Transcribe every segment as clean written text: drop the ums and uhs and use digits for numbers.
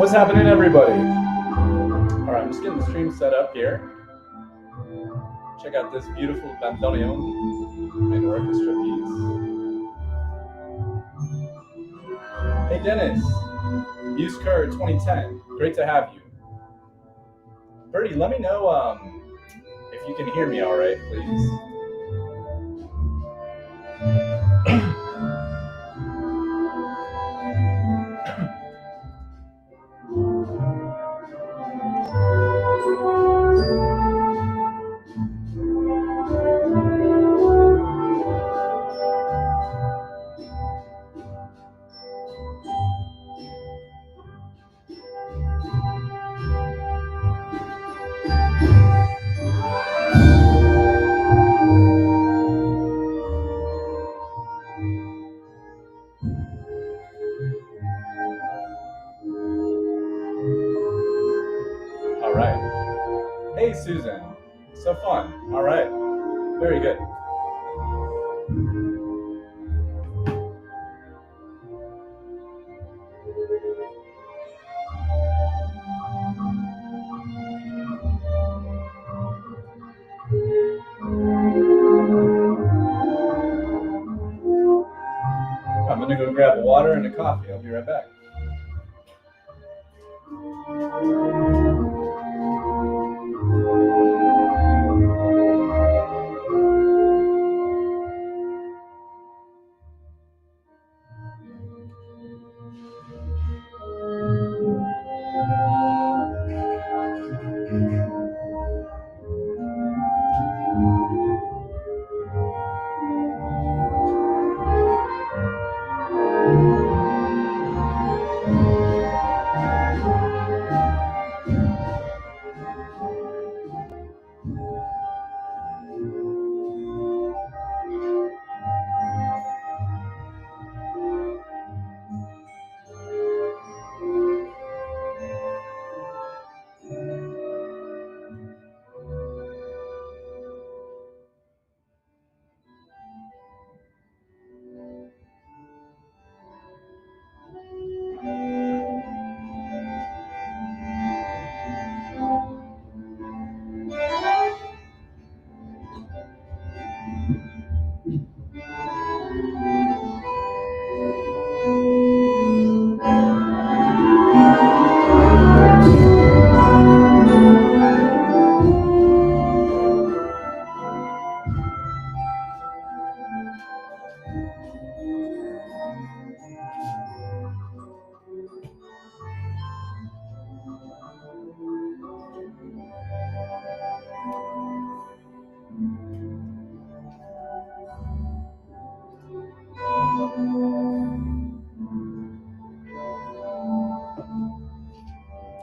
What's happening, everybody? All right, I'm just getting the stream set up here. Check out this beautiful bandoneon and orchestra piece. Hey, Dennis. Use Kerr 2010. Great to have you. Bertie, let me know if you can hear me all right, please. All right. Hey, Susan. So fun. All right. Very good. I'm going to go grab a water and a coffee. I'll be right back.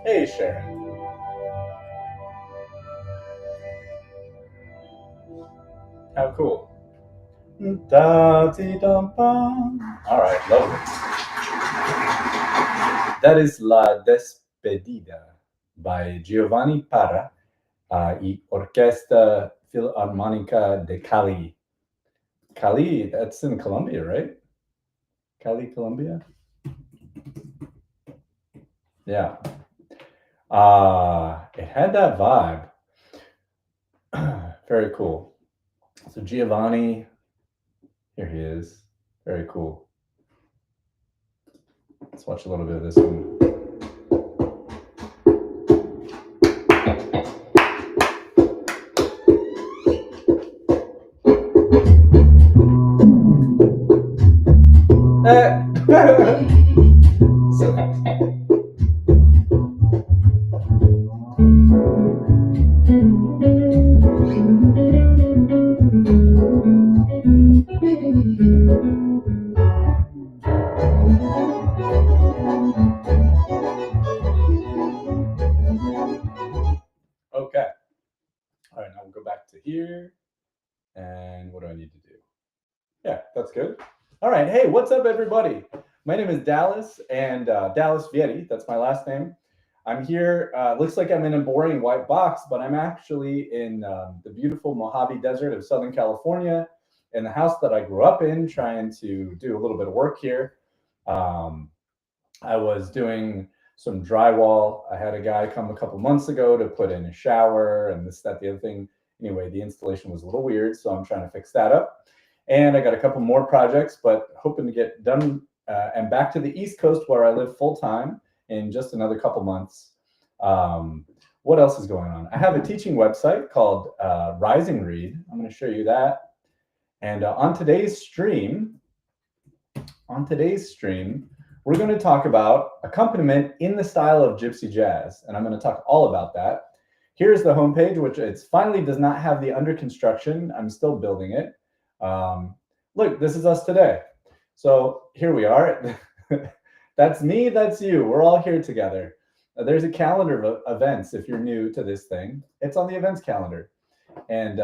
Hey, Sharon. How cool. All right, lovely. That is La Despedida by Giovanni Parra y Orquesta Filarmónica de Cali. Cali, that's in Colombia, right? Cali, Colombia? Yeah. It had that vibe. Very cool. So Giovanni, here he is. Very cool. Let's watch a little bit of this one. So, okay. All right, now we'll go back to here. And what do I need to do? Yeah, that's good. All right. Hey, what's up, everybody? My name is Dallas, and Dallas Vietty. That's my last name. I'm here. Looks like I'm in a boring white box, but I'm actually in the beautiful Mojave Desert of Southern California, in the house that I grew up in, trying to do a little bit of work here. I was doing some drywall. I had a guy come a couple months ago to put in a shower and this, that, the other thing. Anyway, the installation was a little weird, so I'm trying to fix that up. And I got a couple more projects, but hoping to get done and back to the East Coast where I live full time in just another couple months. What else is going on? I have a teaching website called Rising Read. I'm going to show you that. And on today's stream, we're going to talk about accompaniment in the style of Gypsy Jazz, and I'm going to talk all about that. Here's the homepage, which it finally does not have the under construction. I'm still building it. Look, this is us today. So here we are. That's me, that's you. We're all here together. There's a calendar of events if you're new to this thing. It's on the events calendar and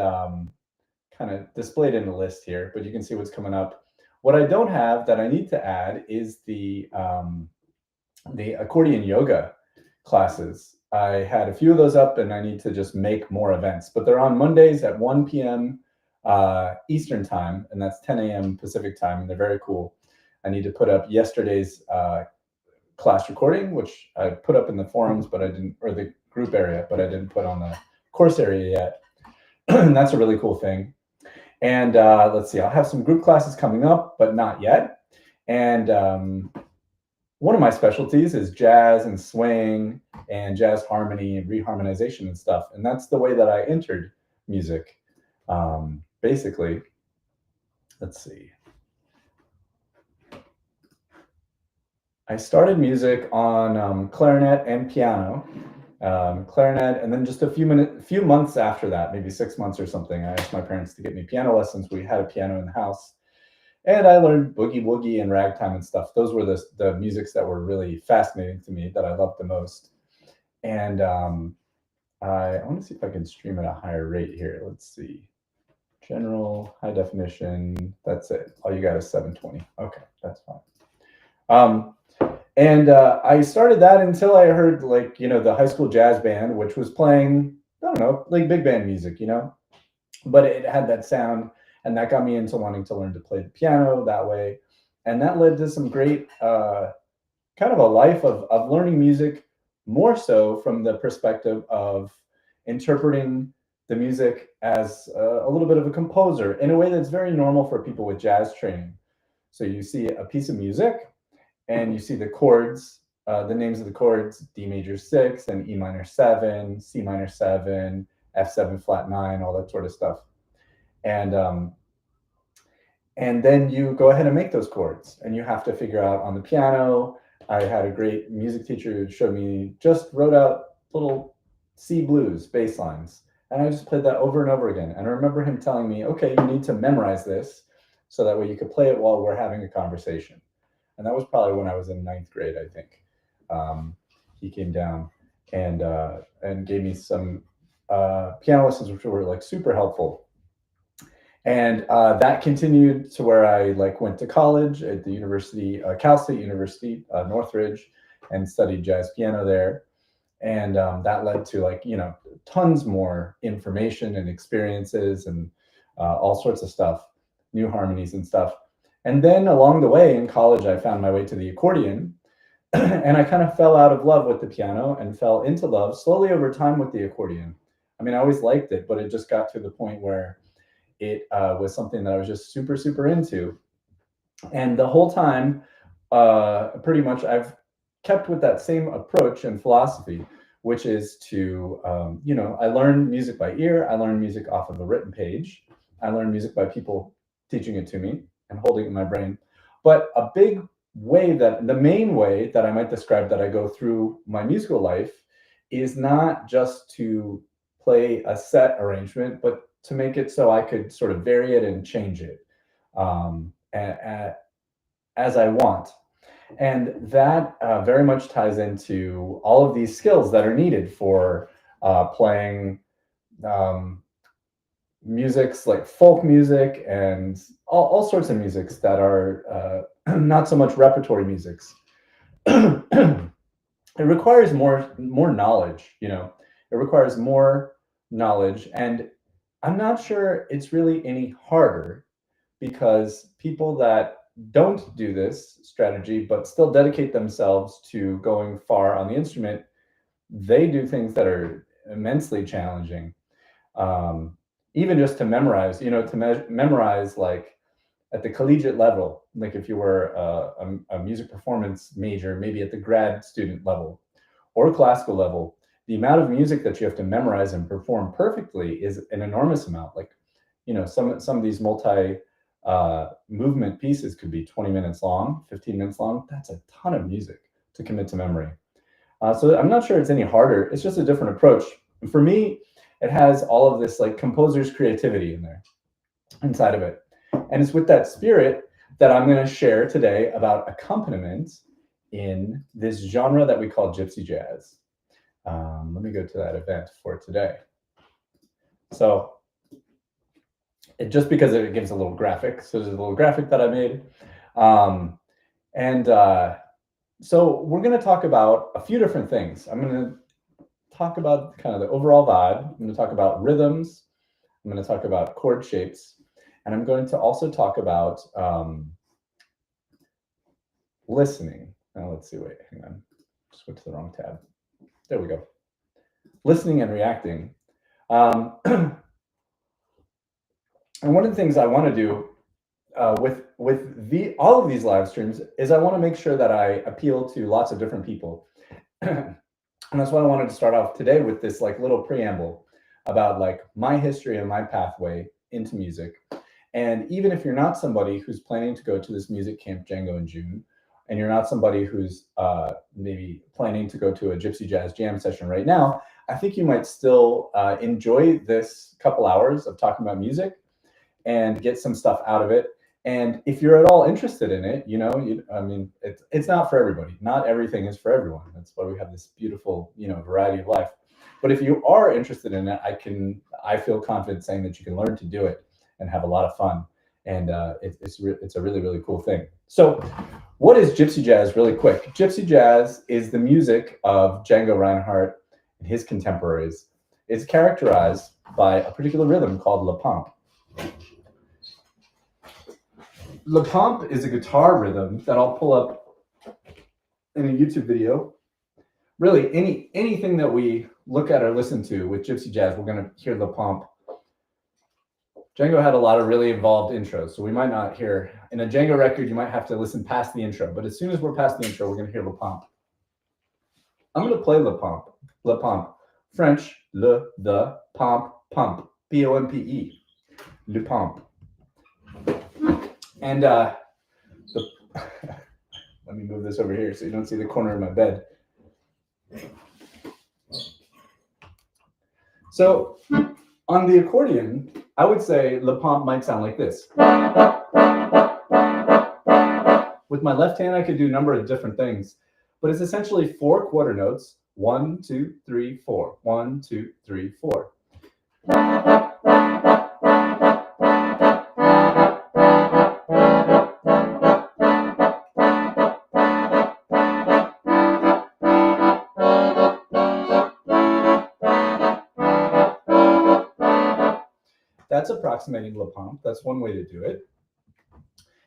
kind of displayed in the list here, but you can see what's coming up. What I don't have that I need to add is the accordion yoga classes. I had a few of those up and I need to just make more events, but they're on Mondays at 1 p.m. Eastern time, and that's 10 a.m. Pacific time, and they're very cool. I need to put up yesterday's class recording, which I put up in the forums, but I didn't, or the group area, but I didn't put on the course area yet. And that's a really cool thing. And let's see, I'll have some group classes coming up, but not yet. And one of my specialties is jazz and swing and jazz harmony and reharmonization and stuff. And that's the way that I entered music. Basically, let's see. I started music on clarinet and piano. Clarinet, and then just a few months after that, maybe 6 months or something, I asked my parents to get me piano lessons. We had a piano in the house, and I learned boogie woogie and ragtime and stuff. Those were the musics that were really fascinating to me, that I loved the most. And I want to see if I can stream at a higher rate here. Let's see. General, high definition. That's it. All you got is 720. Okay, that's fine. And I started that until I heard, like, the high school jazz band, which was playing, I don't know, like big band music, but it had that sound, and that got me into wanting to learn to play the piano that way. And that led to some great kind of a life of learning music, more so from the perspective of interpreting the music as a little bit of a composer in a way that's very normal for people with jazz training. So you see a piece of music, and you see the chords, the names of the chords, D major 6 and E minor 7, C minor 7, F7 flat 9, all that sort of stuff. And then you go ahead and make those chords, and you have to figure out on the piano. I had a great music teacher who showed me, just wrote out little C blues bass lines, and I just played that over and over again. And I remember him telling me, okay, you need to memorize this so that way you could play it while we're having a conversation. And that was probably when I was in 9th grade, I think. He came down and gave me some piano lessons, which were like super helpful. And that continued to where I went to college at the university, Cal State University, Northridge, and studied jazz piano there. And that led to tons more information and experiences and all sorts of stuff, new harmonies and stuff. And then along the way in college, I found my way to the accordion, and I kind of fell out of love with the piano and fell into love slowly over time with the accordion. I mean, I always liked it, but it just got to the point where it was something that I was just super, super into. And the whole time, pretty much I've kept with that same approach and philosophy, which is to, I learn music by ear. I learn music off of a written page. I learn music by people teaching it to me and holding it in my brain. But a big way the main way that I might describe that I go through my musical life is not just to play a set arrangement, but to make it so I could sort of vary it and change it as I want. And that very much ties into all of these skills that are needed for playing musics like folk music and all sorts of musics that are not so much repertory musics. It requires more knowledge, it requires more knowledge. And I'm not sure it's really any harder, because people that don't do this strategy but still dedicate themselves to going far on the instrument, they do things that are immensely challenging. Even just to memorize, memorize like at the collegiate level, like if you were a music performance major, maybe at the grad student level or classical level, the amount of music that you have to memorize and perform perfectly is an enormous amount. Like, some of these multi movement pieces could be 20 minutes long, 15 minutes long. That's a ton of music to commit to memory. So I'm not sure it's any harder. It's just a different approach. And for me, it has all of this like composer's creativity in there, inside of it. And it's with that spirit that I'm going to share today about accompaniment in this genre that we call Gypsy Jazz. Let me go to that event for today. So just because it gives a little graphic. So there's a little graphic that I made. So we're going to talk about a few different things. I'm going to talk about kind of the overall vibe. I'm going to talk about rhythms. I'm going to talk about chord shapes. And I'm going to also talk about listening. Now let's see, wait, hang on. Just went to the wrong tab. There we go. Listening and reacting. And one of the things I want to do with all of these live streams is I want to make sure that I appeal to lots of different people. And that's why I wanted to start off today with this like little preamble about like my history and my pathway into music. And even if you're not somebody who's planning to go to this music camp Django in June, and you're not somebody who's maybe planning to go to a Gypsy Jazz jam session right now, I think you might still enjoy this couple hours of talking about music and get some stuff out of it. And if you're at all interested in it, it's not for everybody. Not everything is for everyone. That's why we have this beautiful, variety of life. But if you are interested in it, I feel confident saying that you can learn to do it and have a lot of fun. And it's a really, really cool thing. So what is Gypsy Jazz really quick? Gypsy Jazz is the music of Django Reinhardt and his contemporaries. It's characterized by a particular rhythm called Le Pomp. Le Pomp is a guitar rhythm that I'll pull up in a YouTube video. Really, anything that we look at or listen to with Gypsy Jazz, we're going to hear Le Pomp. Django had a lot of really involved intros, so we might not hear. In a Django record, you might have to listen past the intro, but as soon as we're past the intro, we're going to hear Le Pomp. I'm going to play Le Pomp. Le Pomp. French, le, the, pomp, pump. P-O-M-P-E. Le Pomp. And let me move this over here so you don't see the corner of my bed. So on the accordion, I would say Le Pomp might sound like this. With my left hand, I could do a number of different things, but it's essentially 4 quarter notes. 1, 2, 3, 4. 1, 2, 3, 4. That's approximating Le Pomp. That's one way to do it.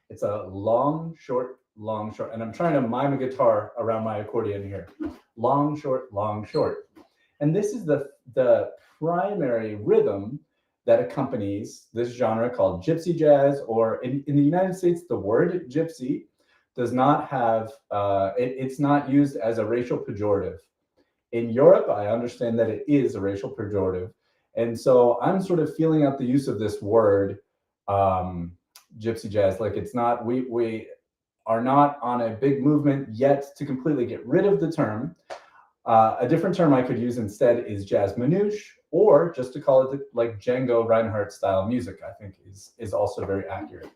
It's a long, short, long, short. And I'm trying to mime a guitar around my accordion here. Long, short, long, short. And this is the primary rhythm that accompanies this genre called Gypsy Jazz, or in the United States, the word gypsy does not have, it's not used as a racial pejorative. In Europe, I understand that it is a racial pejorative. And so I'm sort of feeling out the use of this word, Gypsy Jazz. Like it's not, we are not on a big movement yet to completely get rid of the term. A different term I could use instead is jazz manouche, or just to call it like Django Reinhardt style music, I think is also very accurate.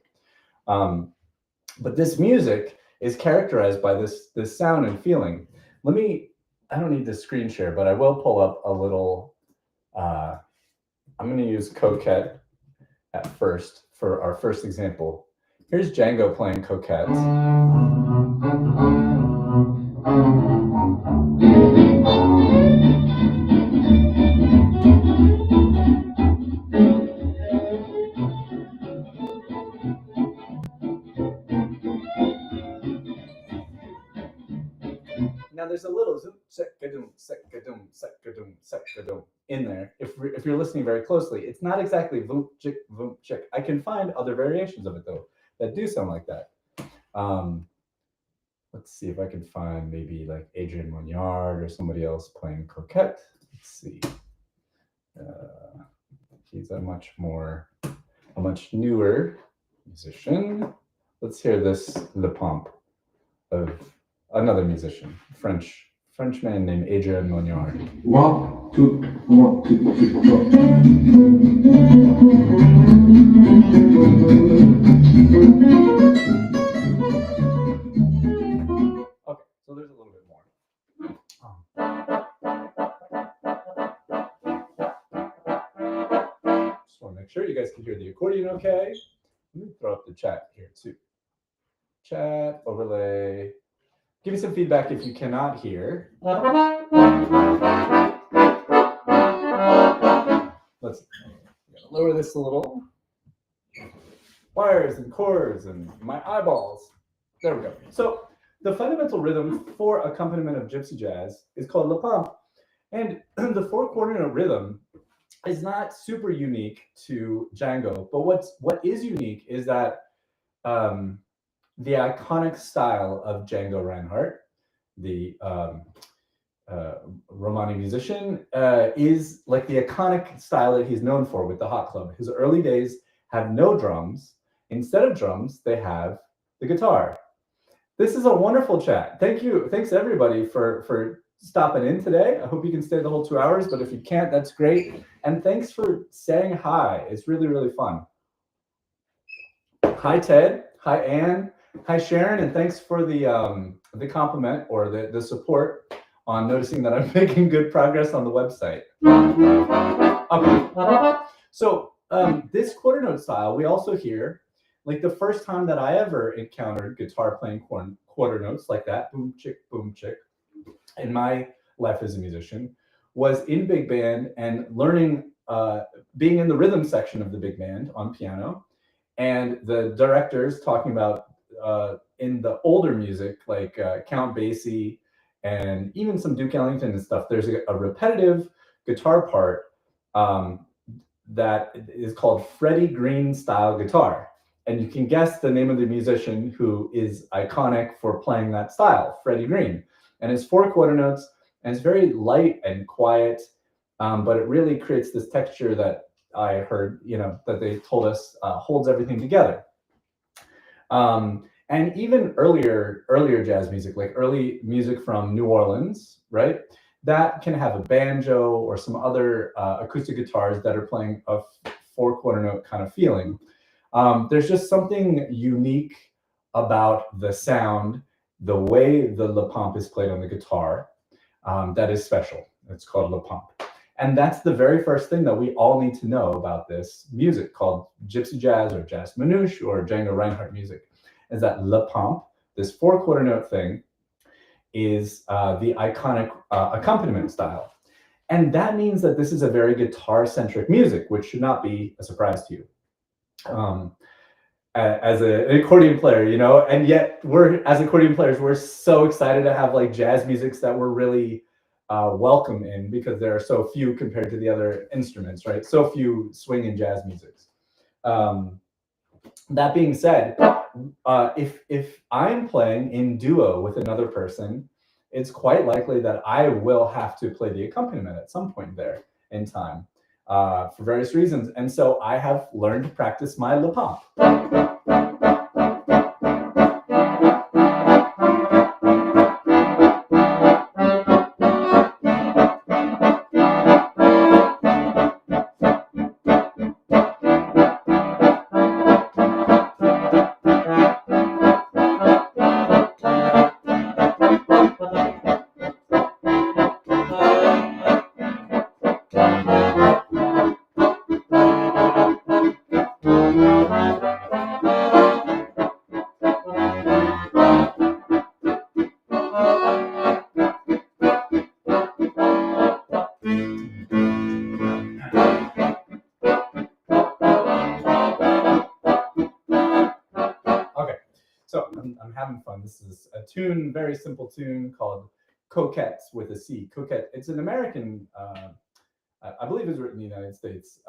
But this music is characterized by this sound and feeling. I don't need to screen share, but I will pull up a little, I'm going to use Coquette at first for our first example. Here's Django playing Coquette. Now there's a little zoom, secadum, secadum, secadum, secadum in there. If you're listening very closely, it's not exactly voom chick, voom chick. I can find other variations of it though that do sound like that. Let's see if I can find maybe like Adrian Monard or somebody else playing Coquette. Let's see. He's a much newer musician. Let's hear this Le Pomp of another musician, Frenchman named Adrian Monard. 1, 2, 1, 2, 3, 4. Okay, so there's a little bit more. Just want to make sure you guys can hear the accordion okay. Let me throw up the chat here too. Chat, overlay. Give me some feedback if you cannot hear. Let's lower this a little. Wires and chords and my eyeballs. There we go. So the fundamental rhythm for accompaniment of Gypsy Jazz is called Le Pomp. And the 4/4 note rhythm is not super unique to Django, but what is unique is that the iconic style of Django Reinhardt, the Romani musician, is like the iconic style that he's known for with the Hot Club. His early days have no drums. Instead of drums, they have the guitar. This is a wonderful chat. Thank you. Thanks everybody for stopping in today. I hope you can stay the whole 2 hours, but if you can't, that's great. And thanks for saying hi. It's really, really fun. Hi, Ted. Hi, Anne. Hi, Sharon. And thanks for the compliment or the support on noticing that I'm making good progress on the website. Okay. So this quarter note style, we also hear, like the first time that I ever encountered guitar playing quarter notes like that, boom, chick, in my life as a musician, was in big band and learning, being in the rhythm section of the big band on piano, and the directors talking about in the older music, like Count Basie and even some Duke Ellington and stuff, there's a repetitive guitar part that is called Freddie Green style guitar. And you can guess the name of the musician who is iconic for playing that style, Freddie Green. And it's 4/4 notes, and it's very light and quiet, but it really creates this texture that I heard, that they told us holds everything together. And even earlier jazz music, like early music from New Orleans, right? That can have a banjo or some other acoustic guitars that are playing a 4/4 note kind of feeling. There's just something unique about the sound, the way the Le Pomp is played on the guitar, that is special. It's called Le Pomp. And that's the very first thing that we all need to know about this music called Gypsy Jazz or Jazz Manouche or Django Reinhardt music, is that Le Pomp, this 4/4 note thing, is the iconic accompaniment style. And that means that this is a very guitar-centric music, which should not be a surprise to you. As an accordion player, and yet as accordion players, we're so excited to have like jazz musics that we're really welcome in because there are so few compared to the other instruments, right? So few swing and jazz musics. That being said, if I'm playing in duo with another person, it's quite likely that I will have to play the accompaniment at some point there in time for various reasons. And so I have learned to practice my le pomp. I'm having fun. This is a tune, very simple tune called Coquettes with a C. Coquette. It's an American, I believe it's written in the United States.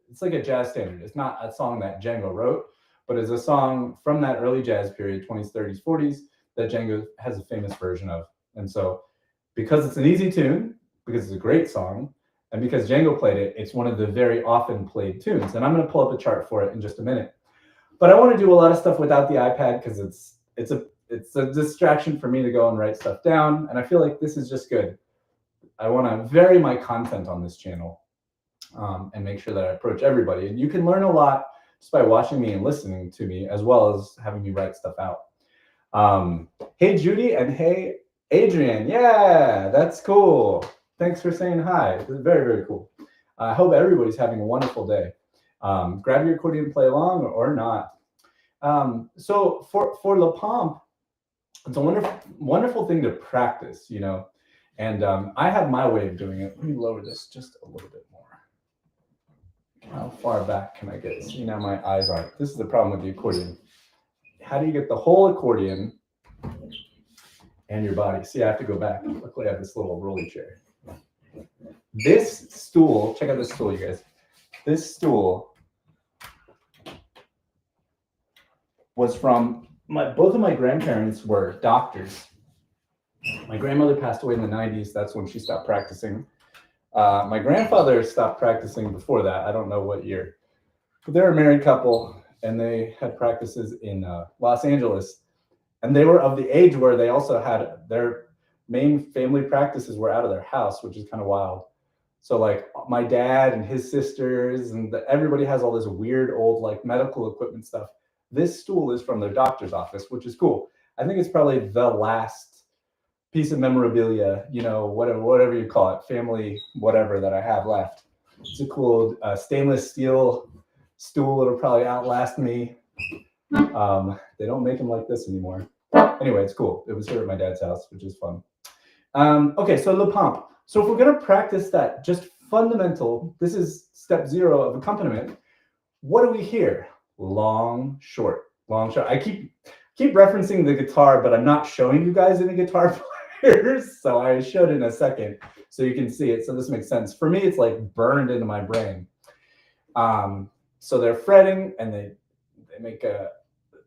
It's like a jazz standard. It's not a song that Django wrote, but it's a song from that early jazz period, 20s, 30s, 40s, that Django has a famous version of. And so because it's an easy tune, because it's a great song, and because Django played it, it's one of the very often played tunes. And I'm going to pull up a chart for it in just a minute. But I want to do a lot of stuff without the iPad because it's a distraction for me to go and write stuff down. And I feel like this is just good. I want to vary my content on this channel and make sure that I approach everybody. And you can learn a lot just by watching me and listening to me, as well as having me write stuff out. Hey, Judy, and hey, Adrian. Yeah, that's cool. Thanks for saying hi. This is very, very cool. I hope everybody's having a wonderful day. Grab your accordion and play along or not. So for le pomp, it's a wonderful thing to practice, you know. And I have my way of doing it. Let me lower this just a little bit more. How far back can I get? See, now my eyes aren't. This is the problem with the accordion. How do you get the whole accordion and your body? See, I have to go back. Luckily, I have this little rolly chair. This stool, check out this stool, you guys. This stool was from both of my grandparents were doctors. My grandmother passed away in the 90s. That's when she stopped practicing. My grandfather stopped practicing before that. I don't know what year. But they're a married couple, and they had practices in Los Angeles. And they were of the age where they also had their main family practices were out of their house, which is kind of wild. So like my dad and his sisters and everybody has all this weird old like medical equipment stuff. This stool is from their doctor's office, which is cool. I think it's probably the last piece of memorabilia, you know, whatever you call it, family, whatever that I have left. It's a cool stainless steel stool. It'll probably outlast me. They don't make them like this anymore. Anyway, it's cool. It was here at my dad's house, which is fun. Okay, so le pomp. So if we're going to practice that just fundamental, this is step 0 of accompaniment. What do we hear? Long, short, long, short. I keep referencing the guitar, but I'm not showing you guys any guitar players. So I showed in a second so you can see it. So this makes sense. For me, it's like burned into my brain. So they're fretting and they make I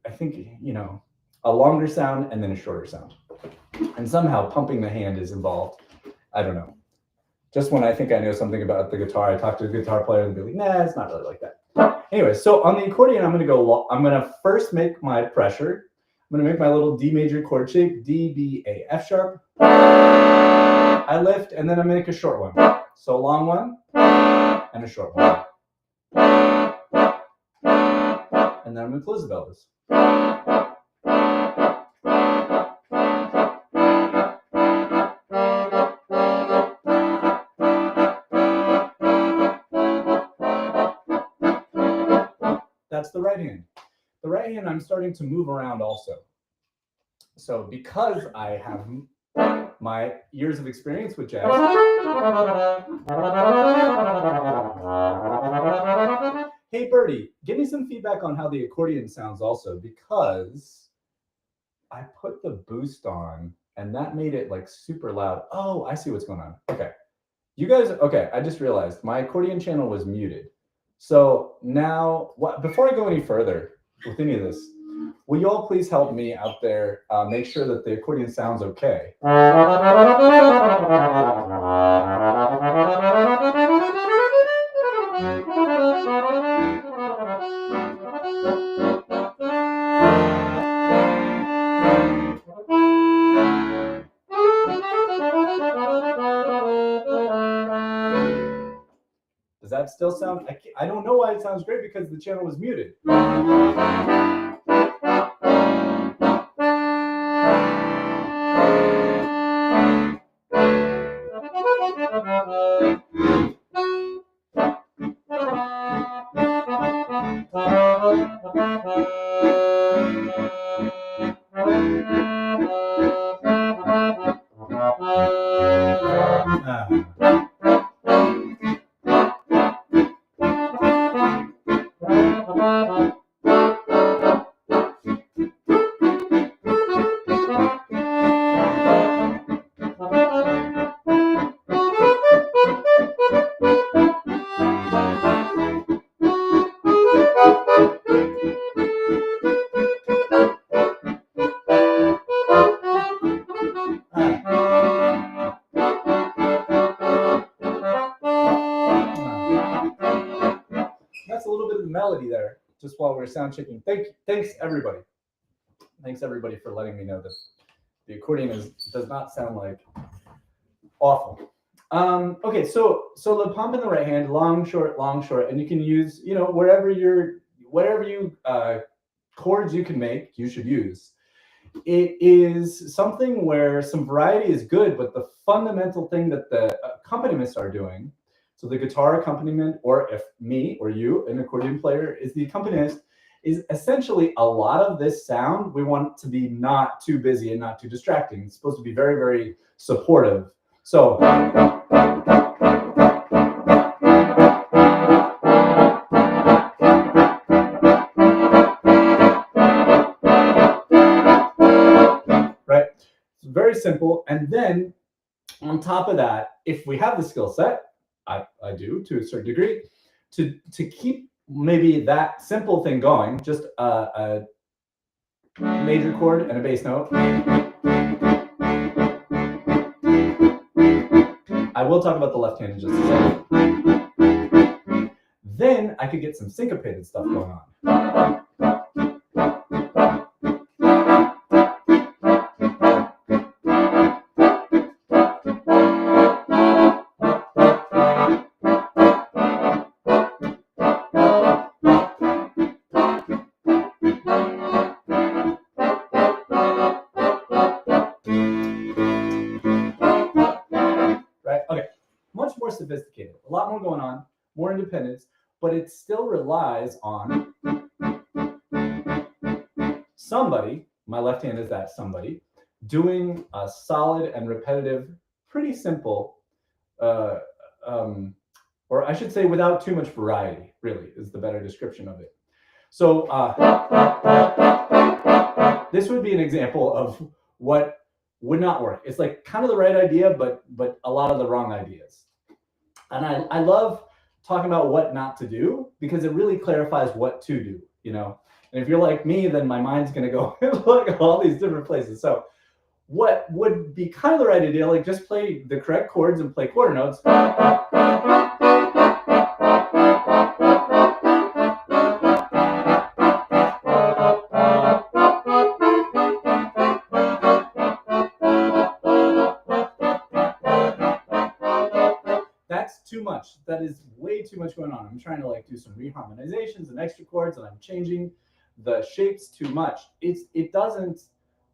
think, you know, a longer sound and then a shorter sound. And somehow pumping the hand is involved. I don't know. Just when I think I know something about the guitar, I talk to a guitar player and be like, nah, it's not really like that. Anyway, so on the accordion, I'm going to first make my pressure. I'm going to make my little D major chord shape, D, B, A, F sharp. I lift, and then I make a short one. So a long one and a short one. And then I'm going to close the bellows. That's the right hand. The right hand, I'm starting to move around also. So because I have my years of experience with jazz, hey Birdie, give me some feedback on how the accordion sounds also, because I put the boost on and that made it like super loud. Oh, I see what's going on. Okay. You guys, okay, I just realized my accordion channel was muted. So now, before I go any further with any of this, will you all please help me out there make sure that the accordion sounds okay? Does that still sound? I don't know why it sounds great because the channel was muted. That's a little bit of the melody there, just while we're sound checking. Thanks everybody. Thanks everybody for letting me know that the accordion does not sound like awful. Okay, so the pump in the right hand, long, short, and you can use, whatever you chords you can make, you should use. It is something where some variety is good, but the fundamental thing that the accompanists are doing, so the guitar accompaniment, or if me or you, an accordion player, is the accompanist, is essentially a lot of this sound we want to be not too busy and not too distracting. It's supposed to be very, very supportive. So right, it's very simple. And then on top of that, if we have the skill set, I do to a certain degree, to keep maybe that simple thing going, just a major chord and a bass note. I will talk about the left hand in just a second. Then I could get some syncopated stuff going on. Sophisticated, a lot more going on, more independence, but it still relies on somebody, my left hand is that somebody, doing a solid and repetitive, pretty simple, or I should say without too much variety, really, is the better description of it. So this would be an example of what would not work. It's like kind of the right idea, but a lot of the wrong ideas. And I love talking about what not to do because it really clarifies what to do, And if you're like me, then my mind's going to go look all these different places. So what would be kind of the right idea, like just play the correct chords and play quarter notes. Too much. That is way too much going on. I'm trying to like do some reharmonizations and extra chords, and I'm changing the shapes too much. It doesn't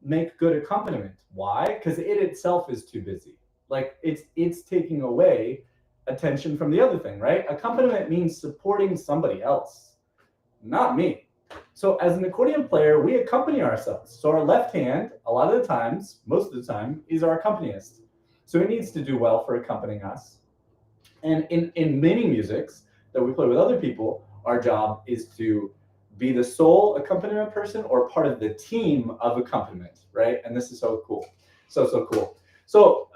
make good accompaniment. Why? Because it itself is too busy. Like it's taking away attention from the other thing, right? Accompaniment means supporting somebody else, not me. So as an accordion player, we accompany ourselves. So our left hand, a lot of the times, most of the time, is our accompanist. So it needs to do well for accompanying us. And in many musics that we play with other people, our job is to be the sole accompaniment person or part of the team of accompaniment, right? And this is so cool. So cool. So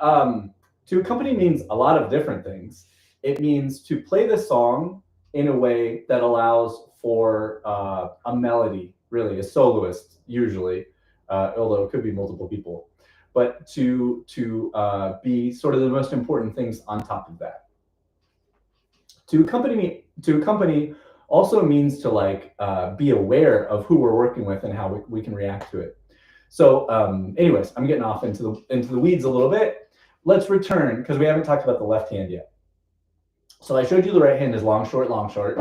to accompany means a lot of different things. It means to play the song in a way that allows for a melody, really, a soloist usually, although it could be multiple people, but to be sort of the most important things on top of that. To accompany also means to like be aware of who we're working with and how we can react to it. So anyways, I'm getting off into the weeds a little bit. Let's return, because we haven't talked about the left hand yet. So I showed you the right hand is long, short, long, short.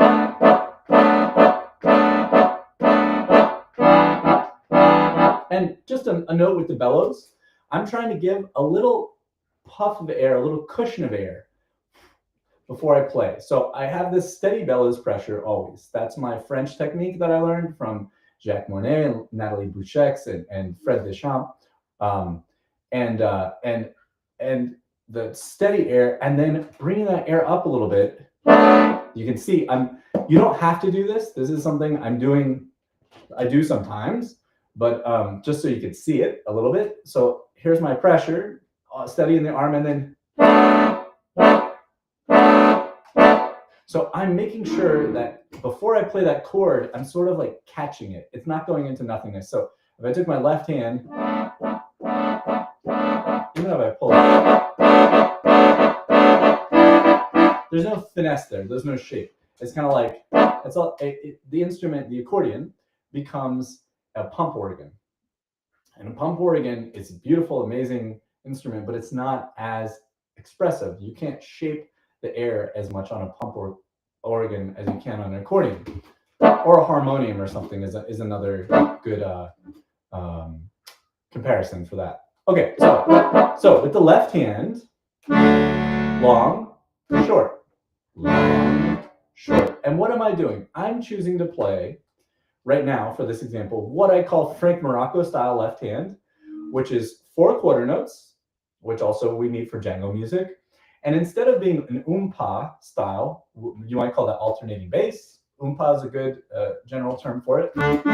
And just a note with the bellows, I'm trying to give a little puff of air, a little cushion of air before I play. So I have this steady bellows pressure always. That's my French technique that I learned from Jacques Mornet and Nathalie Bouchex and Fred Deschamps. And the steady air, and then bringing that air up a little bit. You can see you don't have to do this. This is something I do sometimes, but just so you can see it a little bit. So here's my pressure, steady in the arm, and then. So I'm making sure that before I play that chord, I'm sort of like catching it. It's not going into nothingness. So if I took my left hand, even if I pull it, there's no finesse there. There's no shape. It's kind of like, the instrument, the accordion, becomes a pump organ. And a pump organ is a beautiful, amazing instrument, but it's not as expressive. You can't shape the air as much on a pump organ as you can on an accordion, or a harmonium or something is another good comparison for that. Okay, so with the left hand, long, short, long, short. And what am I doing? I'm choosing to play right now for this example what I call Frank Morocco style left hand, which is 4 quarter notes, which also we need for Django music. And instead of being an oompa style, you might call that alternating bass. Oompa is a good general term for it. Let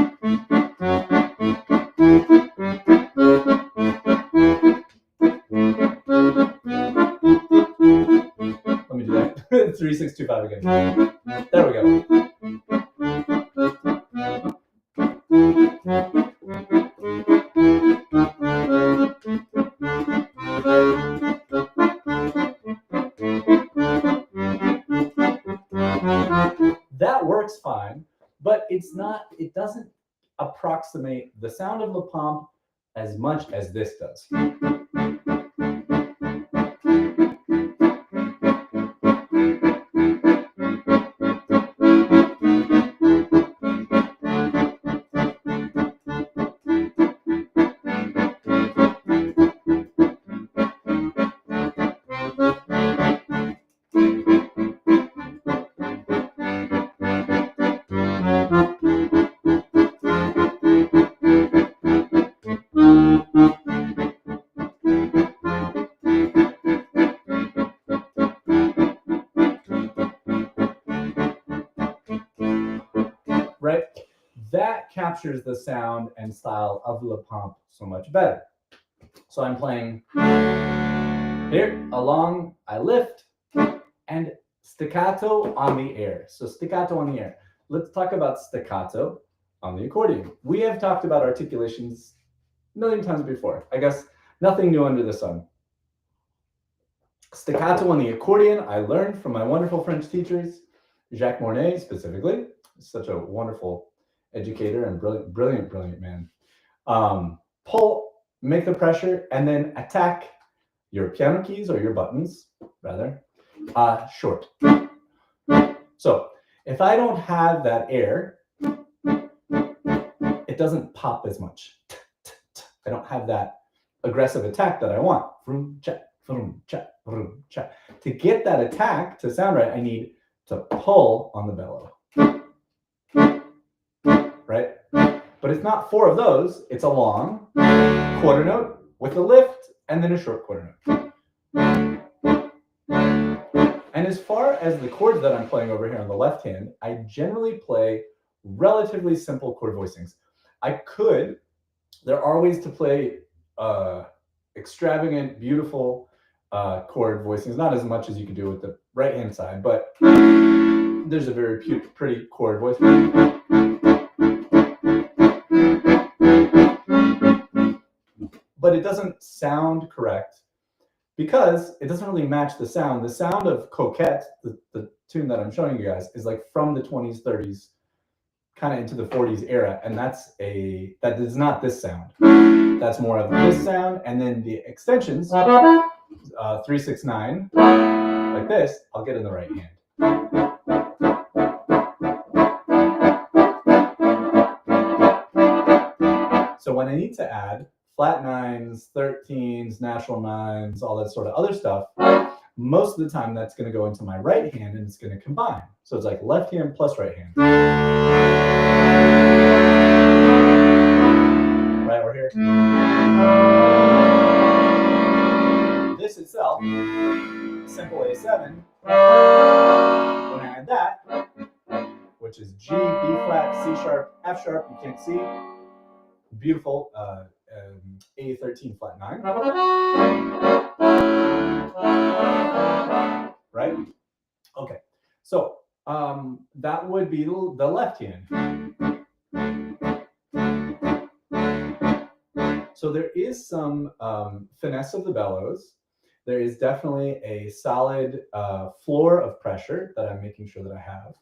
me do that. 3, 6, 2, 5 again. There we go. That works fine, but it doesn't approximate the sound of Le Pomp as much as this does. Right? That captures the sound and style of Le Pomp so much better. So I'm playing here, along, I lift, and staccato on the air. So staccato on the air. Let's talk about staccato on the accordion. We have talked about articulations a million times before. I guess nothing new under the sun. Staccato on the accordion, I learned from my wonderful French teachers, Jacques Mornet specifically. Such a wonderful educator and brilliant man. Pull, make the pressure, and then attack your piano keys, or your buttons, rather, short. So if I don't have that air, it doesn't pop as much. I don't have that aggressive attack that I want. Vroom, cha, vroom, cha, vroom, cha. To get that attack to sound right, I need to pull on the bellow. Right? But it's not 4 of those. It's a long quarter note with a lift and then a short quarter note. And as far as the chords that I'm playing over here on the left hand, I generally play relatively simple chord voicings. There are ways to play extravagant, beautiful chord voicings. Not as much as you can do with the right-hand side, but there's a very pretty chord voice. But it doesn't sound correct because it doesn't really match the sound. The sound of Coquette, the tune that I'm showing you guys, is like from the 20s, 30s, kind of into the 40s era, and that is not this sound. That's more of this sound, and then the extensions, 3-6-9, like this, I'll get in the right hand. So when I need to add flat 9s, 13s, natural 9s, all that sort of other stuff, most of the time that's going to go into my right hand and it's going to combine. So it's like left hand plus right hand. Right over here. This itself, simple A7, when I add that, which is G, B flat, C sharp, F sharp, you can't see, beautiful A13 flat 9. Right? Okay. So that would be the left hand. So there is some finesse of the bellows. There is definitely a solid floor of pressure that I'm making sure that I have.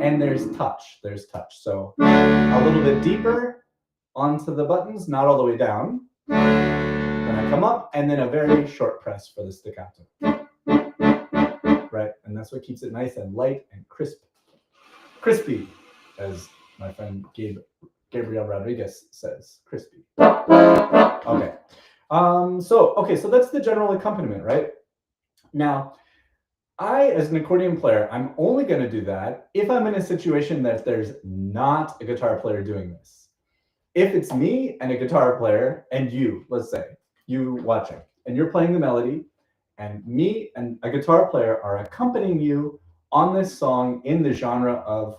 And there's touch. There's touch. So a little bit deeper onto the buttons, not all the way down. Then I come up, and then a very short press for the staccato. Right? And that's what keeps it nice and light and crispy, as my friend Gabriel Rodriguez says, crispy. Okay. So that's the general accompaniment, right? Now, I, as an accordion player, I'm only going to do that if I'm in a situation that there's not a guitar player doing this. If it's me and a guitar player and you, let's say, you watching, and you're playing the melody, and me and a guitar player are accompanying you on this song in the genre of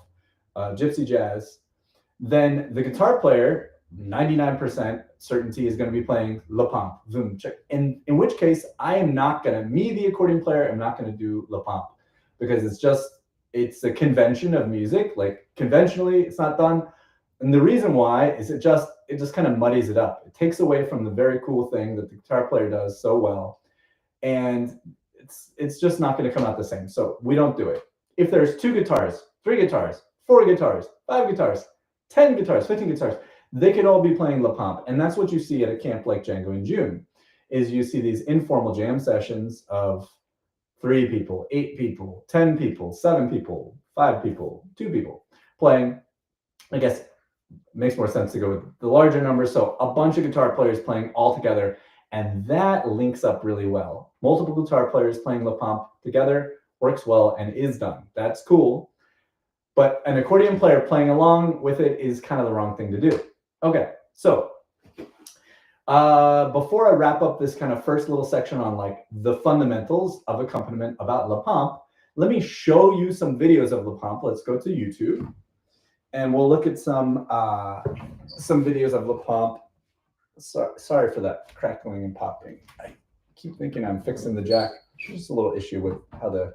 Gypsy Jazz, then the guitar player, 99% certainty, is going to be playing Le Pomp, Zoom, check. In which case, I am not going to, me, the accordion player, am not going to do Le Pomp, because it's a convention of music. Like, conventionally, it's not done. And the reason why is it just kind of muddies it up. It takes away from the very cool thing that the guitar player does so well. And it's just not going to come out the same. So we don't do it. If there's 2 guitars, 3 guitars, 4 guitars, 5 guitars, 10 guitars, 15 guitars, they could all be playing Le Pomp. And that's what you see at a camp like Django in June, is you see these informal jam sessions of 3 people, 8 people, 10 people, 7 people, 5 people, 2 people playing. I guess it makes more sense to go with the larger numbers. So a bunch of guitar players playing all together, and that links up really well. Multiple guitar players playing Le Pomp together works well and is done. That's cool. But an accordion player playing along with it is kind of the wrong thing to do. Okay, so before I wrap up this kind of first little section on like the fundamentals of accompaniment about Le Pomp, let me show you some videos of Le Pomp. Let's go to YouTube, and we'll look at some videos of Le Pomp. Sorry for that crackling and popping. I keep thinking I'm fixing the jack. There's just a little issue with how the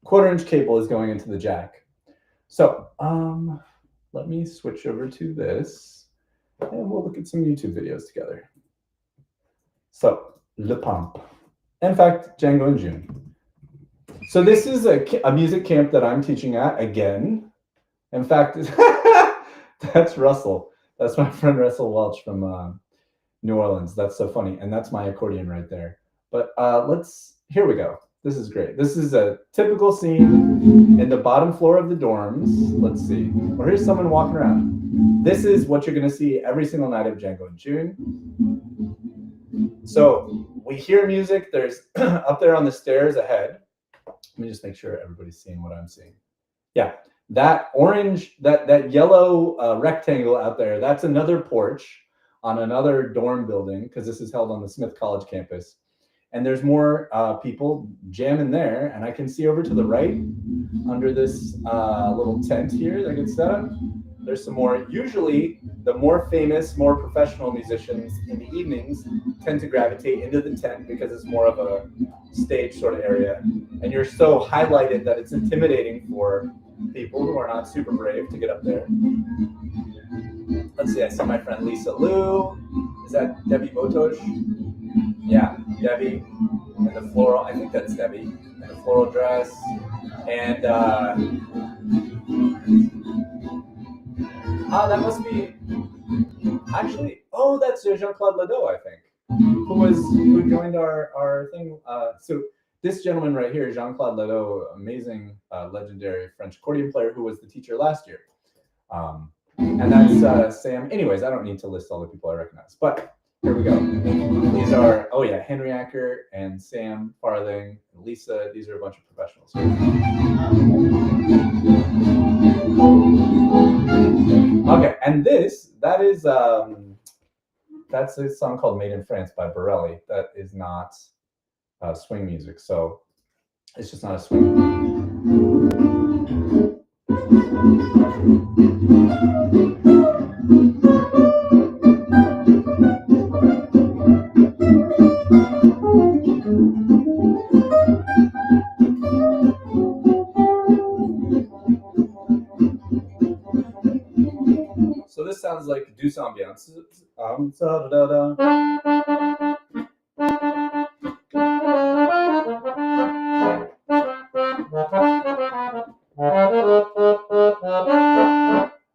1/4-inch cable is going into the jack. So let me switch over to this, and we'll look at some YouTube videos together. So, Le Pomp. In fact, Django in June. So this is a music camp that I'm teaching at again. In fact, that's Russell. That's my friend Russell Welch from New Orleans. That's so funny. And that's my accordion right there. But here we go. This is great. This is a typical scene in the bottom floor of the dorms. Let's see. Well, here's someone walking around. This is what you're going to see every single night of Django in June. So we hear music. There's up there on the stairs ahead. Let me just make sure everybody's seeing what I'm seeing. Yeah, that orange, that yellow rectangle out there, that's another porch on another dorm building, because this is held on the Smith College campus. And there's more people jamming there. And I can see over to the right, under this little tent here that gets set up, There's some more. Usually, the more famous, more professional musicians in the evenings tend to gravitate into the tent because it's more of a stage sort of area. And you're so highlighted that it's intimidating for people who are not super brave to get up there. Let's see, I see my friend Lisa Lou. Is that Debbie Botosh? Yeah, Debbie. And the floral, I think that's Debbie. And the floral dress. And that must be, actually, oh, that's Jean-Claude Ledoux, I think, who joined our thing. So this gentleman right here, Jean-Claude Ledoux, amazing, legendary French accordion player who was the teacher last year. And that's Sam. Anyways, I don't need to list all the people I recognize, but here we go. These are, oh yeah, Henry Acker and Sam Farthing, and Lisa. These are a bunch of professionals. Okay, and that's a song called Made in France by Borelli. That is not swing music, so it's just not a swing. So this sounds like douce ambiance.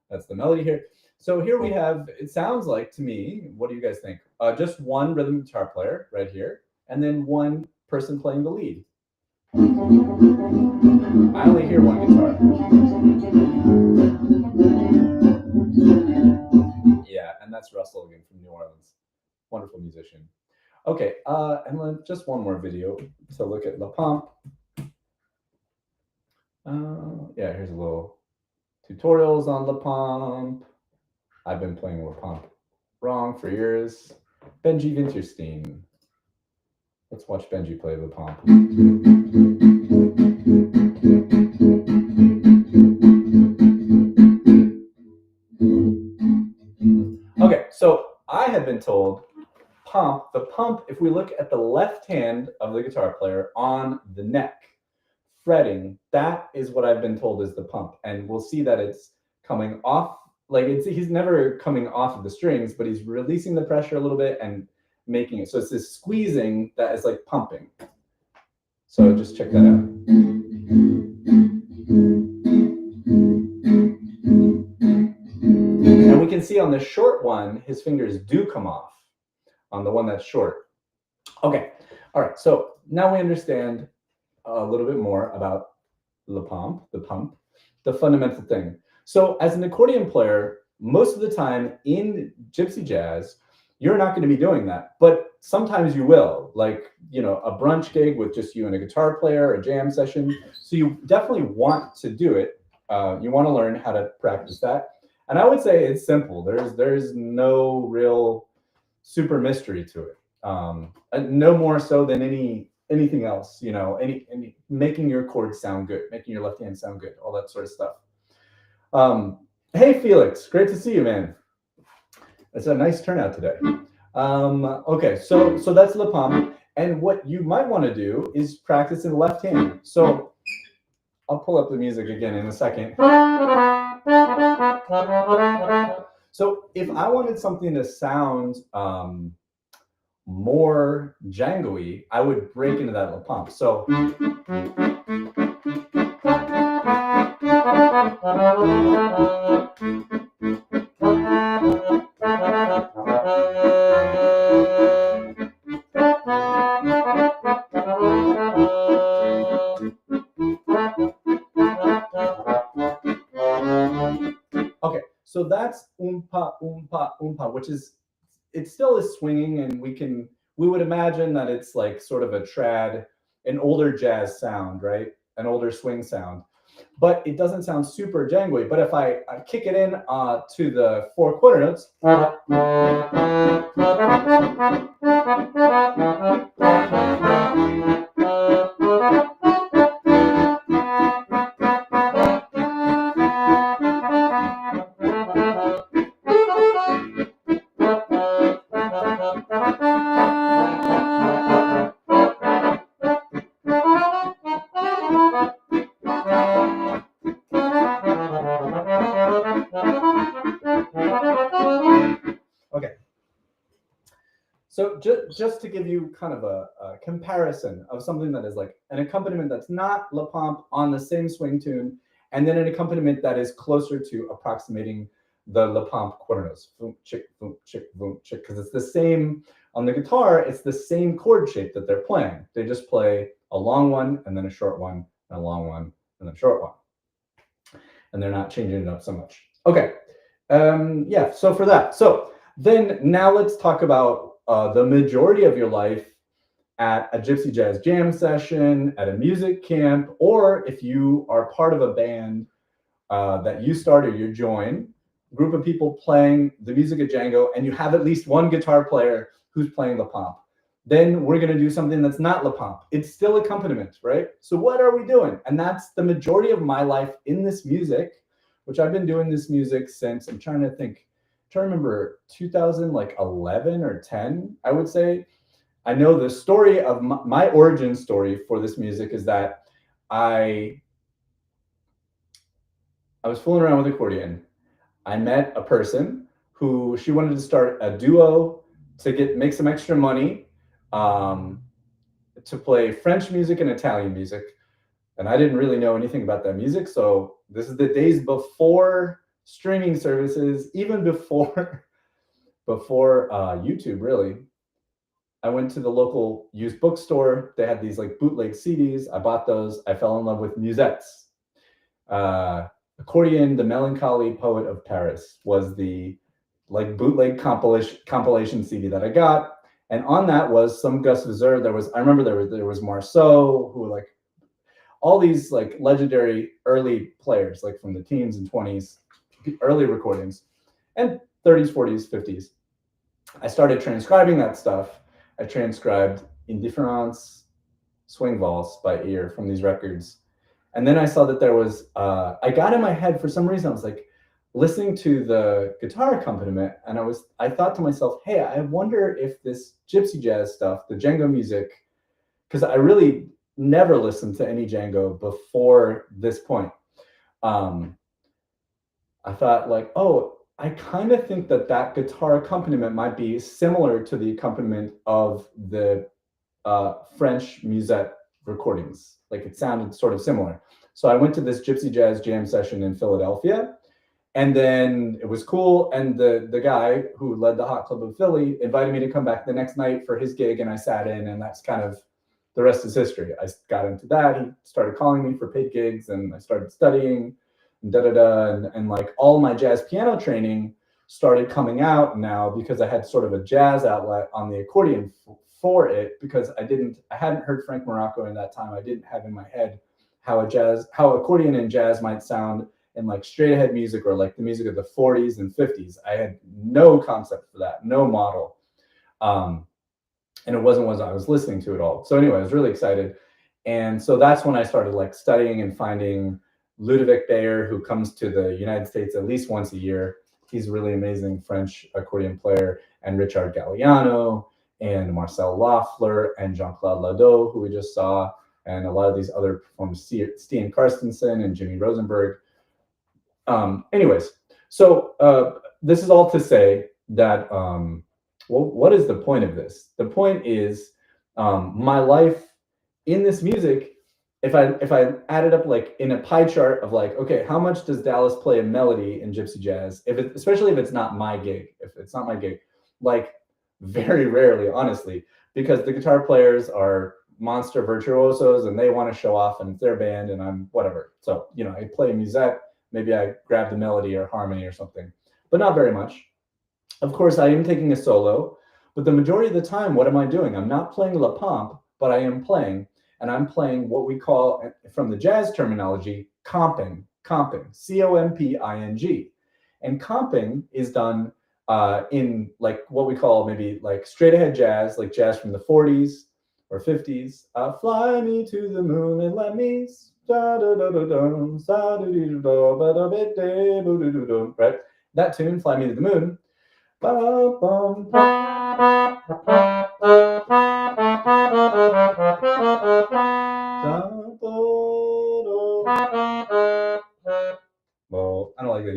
That's the melody here. So here we have, it sounds like to me, what do you guys think? Just one rhythm guitar player right here, and then one person playing the lead. I only hear one guitar. Yeah, and that's Russell again from New Orleans. Wonderful musician. Okay, and then just one more video to look at La Pompe. Yeah, here's a little tutorials on La Pompe. I've been playing La Pompe wrong for years. Benji Winterstein. Let's watch Benji play La Pompe. Okay, so I have been told the pump, if we look at the left hand of the guitar player on the neck, fretting, that is what I've been told is the pump. And we'll see that it's coming off, like he's never coming off of the strings, but he's releasing the pressure a little bit and making it. So it's this squeezing that is like pumping. So just check that out. And we can see on the short one, his fingers do come off on the one that's short. Okay, all right, so now we understand a little bit more about La Pompe, the pump, the fundamental thing. So as an accordion player, most of the time in Gypsy Jazz, you're not going to be doing that, but sometimes you will, like, you know, a brunch gig with just you and a guitar player, a jam session. So you definitely want to do it. You want to learn how to practice that. And I would say it's simple. There's no real super mystery to it. No more so than anything else, you know, any making your chords sound good, making your left hand sound good, all that sort of stuff. Hey Felix, great to see you, man. It's a nice turnout today. Okay, so that's La Pompe, and what you might want to do is practice in the left hand. So I'll pull up the music again in a second. So if I wanted something to sound more jango-y, I would break into that La Pompe. So okay, so that's oompa, oompa, oompa, which is, it still is swinging, and we would imagine that it's like sort of a trad, an older jazz sound, right? An older swing sound, but it doesn't sound super jango-y. But if I kick it in to the 4 quarter notes, So just to give you kind of a comparison of something that is like an accompaniment that's not La Pompe on the same swing tune, and then an accompaniment that is closer to approximating the La Pompe quarter notes, boom, chick, boom, chick, because it's the same on the guitar. It's the same chord shape that they're playing. They just play a long one and then a short one, and a long one and then a short one, and they're not changing it up so much. Okay, yeah. So for that, so then now let's talk about the majority of your life at a Gypsy Jazz jam session, at a music camp, or if you are part of a band that you start or you join, group of people playing the music at Django, and you have at least one guitar player who's playing La Pompe. Then we're going to do something that's not La Pompe. It's still accompaniment, right? So what are we doing? And that's the majority of my life in this music, which I've been doing this music since, I'm trying to think, to remember 2011 or 10, I would say. I know the story of my origin story for this music is that I was fooling around with accordion. I met a person who she wanted to start a duo to make some extra money to play French music and Italian music. And I didn't really know anything about that music. So this is the days before streaming services, even before YouTube, really. I went to the local used bookstore. They had these like bootleg CDs. I bought those. I fell in love with Musette's. Accordion, the Melancholy Poet of Paris was the like bootleg compilation CD that I got. And on that was some Gus Viseur. I remember there was Marceau, who were like all these like legendary early players, like from the teens and 20s, early recordings, and 30s, 40s, 50s. I started transcribing that stuff. I transcribed Indifference, Swing Valse by ear from these records. And then I saw that there was, I got in my head for some reason, I was like listening to the guitar accompaniment, and I thought to myself, hey, I wonder if this Gypsy Jazz stuff, the Django music, because I really never listened to any Django before this point. I thought like, oh, I kind of think that guitar accompaniment might be similar to the accompaniment of the French Musette recordings. Like it sounded sort of similar. So I went to this Gypsy Jazz jam session in Philadelphia, and then it was cool. And the guy who led the Hot Club of Philly invited me to come back the next night for his gig, and I sat in, and that's kind of the rest is history. I got into that. He started calling me for paid gigs, and I started studying, and like all my jazz piano training started coming out now because I had sort of a jazz outlet on the accordion for it, because I hadn't heard Frank Morocco in that time. I didn't have in my head how accordion and jazz might sound in like straight ahead music or like the music of the 40s and 50s. I had no concept for that, no model. And it wasn't what I was listening to at all. So anyway, I was really excited. And so that's when I started like studying and finding Ludovic Bayer, who comes to the United States at least once a year. He's a really amazing French accordion player, and Richard Galliano, and Marcel Loeffler, and Jean-Claude Ladeau, who we just saw, and a lot of these other performers, Stian Karstensen and Jimmy Rosenberg. Anyways, so this is all to say that, well, what is the point of this? The point is my life in this music. If I added up like in a pie chart of like, okay, how much does Dallas play a melody in Gypsy Jazz? Especially if it's not my gig, like very rarely, honestly, because the guitar players are monster virtuosos and they want to show off, and it's their band, and I'm whatever. So, I play musette, maybe I grab the melody or harmony or something, but not very much. Of course, I am taking a solo, but the majority of the time, what am I doing? I'm not playing La Pompe, but I am playing, and I'm playing what we call, from the jazz terminology, comping, C-O-M-P-I-N-G. And comping is done in like what we call maybe like straight ahead jazz, like jazz from the 40s or 50s. Fly me to the moon and let me, right? That tune, Fly Me to the Moon. Well, I don't like that.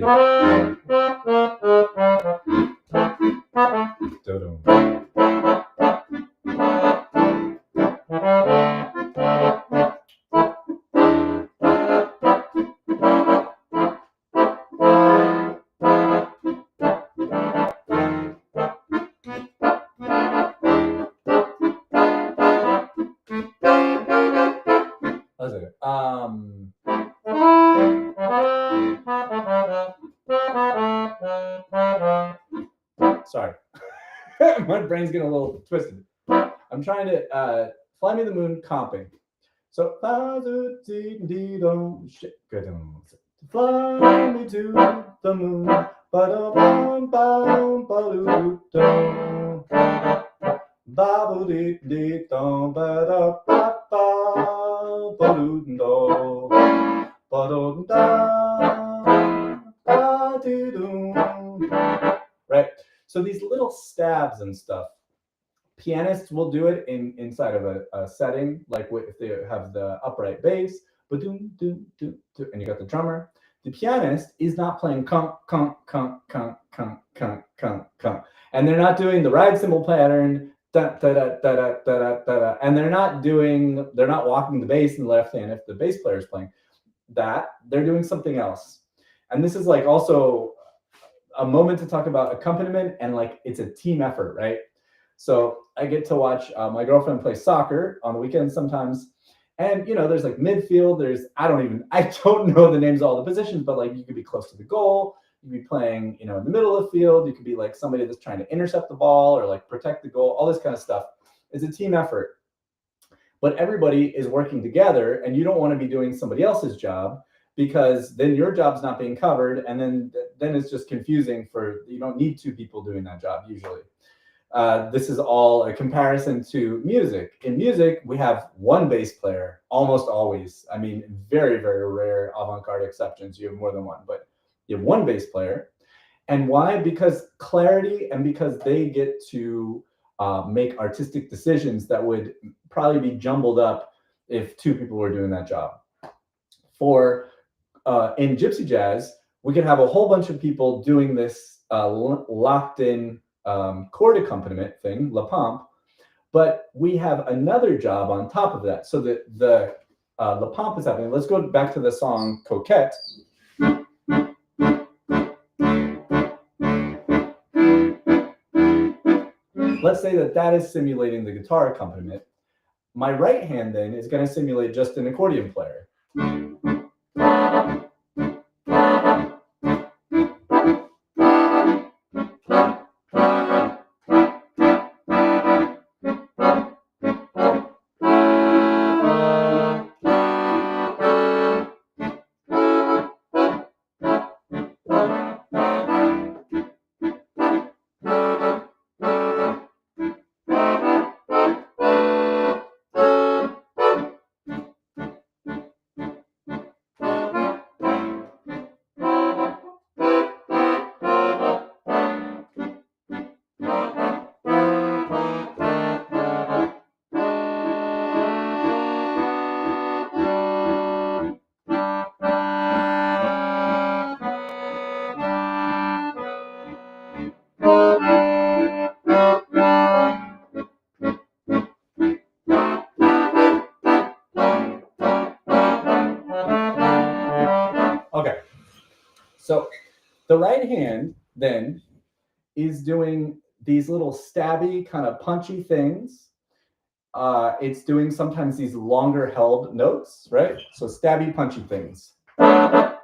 My brain's getting a little twisted. I'm trying to Fly Me the Moon comping. So good. Fly me to the moon. Ba-da-bum, ba-dum, ba-doo-dum. Ba-bo-dee-dee-dum, ba-da-ba-ba, ba-doo-dum, ba-dum-dum, ba-dee-dum. Right? So these little stabs and stuff, pianists will do it inside of a setting, like if they have the upright bass, and you got the drummer. The pianist is not playing conk, conk, conk, conk, conk, conk, conk, conk. And they're not doing the ride cymbal pattern, da, da, da, da, da, da, da, da, and they're not walking the bass in the left hand if the bass player is playing that. They're doing something else. And this is like also a moment to talk about accompaniment, and like it's a team effort, right? So I get to watch my girlfriend play soccer on the weekends sometimes. And, there's like midfield, I don't know the names of all the positions, but like you could be close to the goal. You could be playing, in the middle of the field. You could be like somebody that's trying to intercept the ball or like protect the goal, all this kind of stuff. It's a team effort. But everybody is working together, and you don't want to be doing somebody else's job, because then your job's not being covered. And then it's just confusing you don't need two people doing that job usually. This is all a comparison to music. In music, we have one bass player almost always. I mean, very, very rare avant-garde exceptions. You have more than one, but you have one bass player. And why? Because clarity, and because they get to make artistic decisions that would probably be jumbled up if two people were doing that job. In Gypsy Jazz, we could have a whole bunch of people doing this locked in chord accompaniment thing, la pompe, but we have another job on top of that. So that the la pompe is happening. Let's go back to the song Coquette. Let's say that is simulating the guitar accompaniment. My right hand then is going to simulate just an accordion player. Okay, so the right hand then is doing these little stabby, kind of punchy things. It's doing sometimes these longer held notes, right? So stabby, punchy things. 1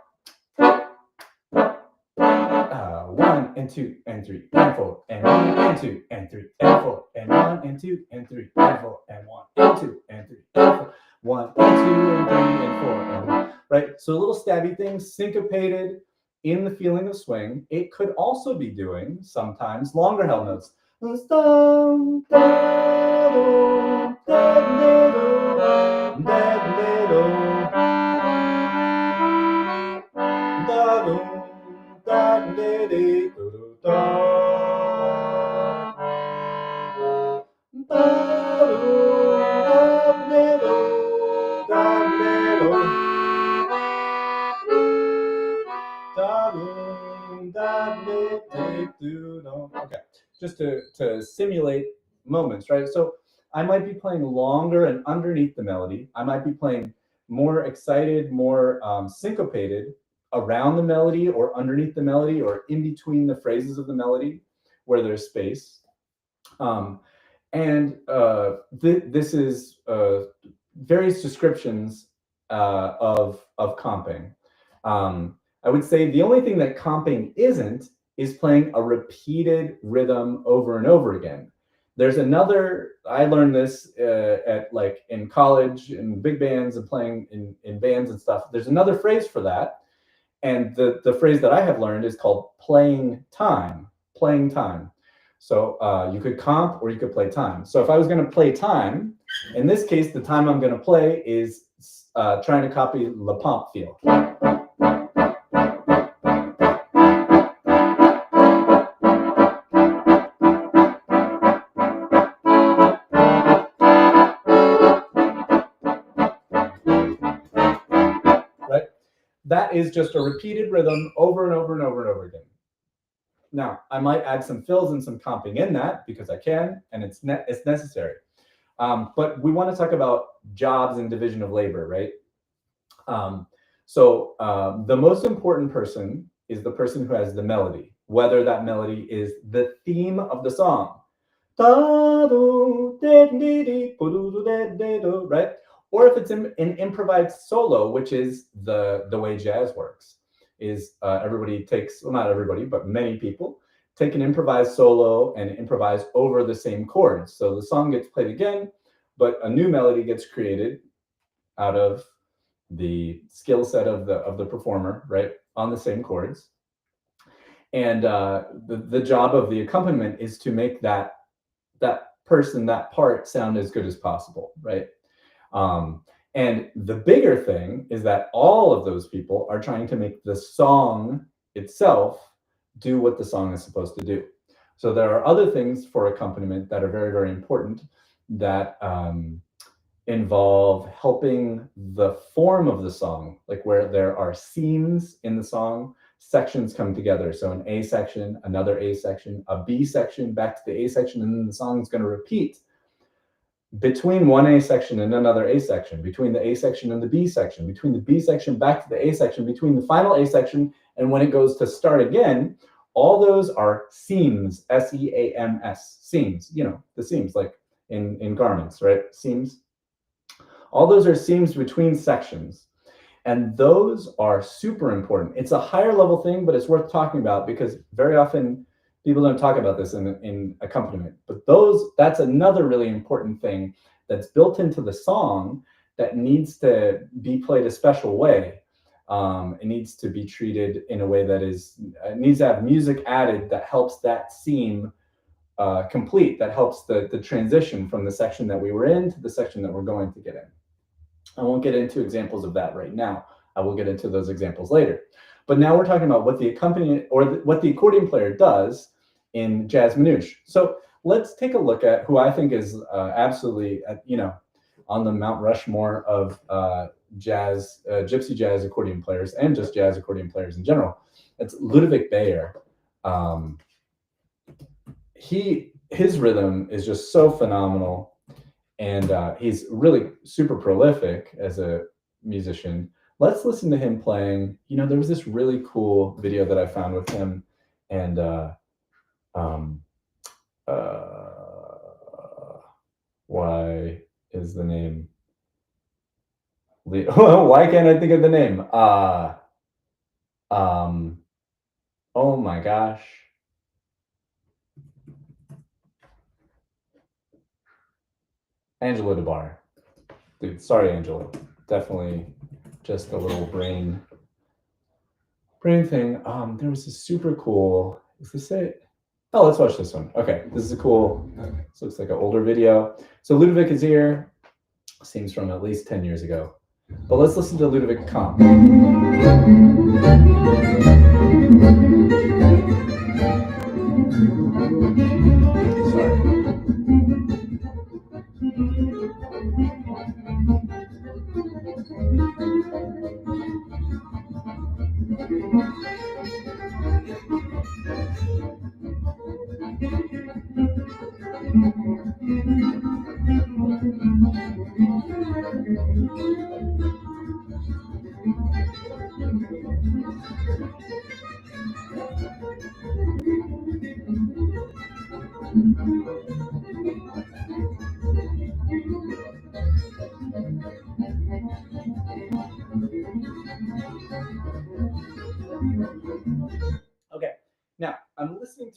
and 2 and 3 and 4 and 1 and 2 and 3 and 4 and 1 and 2 and 3 and 4 and 1 and 2 and 3 and 4, 1 and 2 and 3 and 4 and 1. Right? So little stabby things, syncopated in the feeling of swing. It could also be doing sometimes longer held notes. Okay, just to simulate moments, right? So I might be playing longer and underneath the melody. I might be playing more excited, more syncopated around the melody or underneath the melody or in between the phrases of the melody where there's space. This is various descriptions of comping. I would say the only thing that comping isn't is playing a repeated rhythm over and over again. There's another, I learned this at like in college in big bands and playing in bands and stuff. There's another phrase for that. And the phrase that I have learned is called playing time, playing time. So you could comp or you could play time. So if I was going to play time, in this case, the time I'm going to play is trying to copy Le Pomp feel. Right? That is just a repeated rhythm over and over and over and over again. Now, I might add some fills and some comping in that because I can, and it's necessary. But we want to talk about jobs and division of labor, right? So the most important person is the person who has the melody, whether that melody is the theme of the song, right? Or if it's an improvised solo, which is the way jazz works, is everybody takes, well, not everybody, but many people take an improvised solo and improvise over the same chords. So the song gets played again, but a new melody gets created out of the skill set of the performer, right, on the same chords. And the job of the accompaniment is to make that person, that part, sound as good as possible, right? And the bigger thing is that all of those people are trying to make the song itself do what the song is supposed to do. So there are other things for accompaniment that are very, very important that involve helping the form of the song, like where there are seams in the song, sections come together. So an A section, another A section, a B section, back to the A section, and then the song is going to repeat between one A section and another A section, between the A section and the B section, between the B section back to the A section, between the final A section, and when it goes to start again, all those are seams, S-E-A-M-S, seams, you know, the seams, like in garments, right? Seams. All those are seams between sections. And those are super important. It's a higher level thing, but it's worth talking about because very often people don't talk about this in accompaniment. But that's another really important thing that's built into the song that needs to be played a special way. It needs to be treated in a way that it needs to have music added that helps that seam complete, that helps the transition from the section that we were in to the section that we're going to get in. I won't get into examples of that right now. I will get into those examples later. But now we're talking about what the accompaniment or what the accordion player does in jazz manouche. So let's take a look at who I think is absolutely, on the Mount Rushmore of jazz, gypsy jazz accordion players and just jazz accordion players in general. It's Ludovic Beyer. His rhythm is just so phenomenal. And he's really super prolific as a musician. Let's listen to him playing. You know, there was this really cool video that I found with him, and why is the name? Why can't I think of the name? Oh my gosh. Angela DeBar. Dude, sorry, Angela. Definitely just a little brain thing. There was this super cool, is this it? Oh, let's watch this one. Okay, this is a cool, this looks like an older video. So Ludovic is here, seems from at least 10 years ago. But let's listen to Ludovic comp. Sorry. Okay, now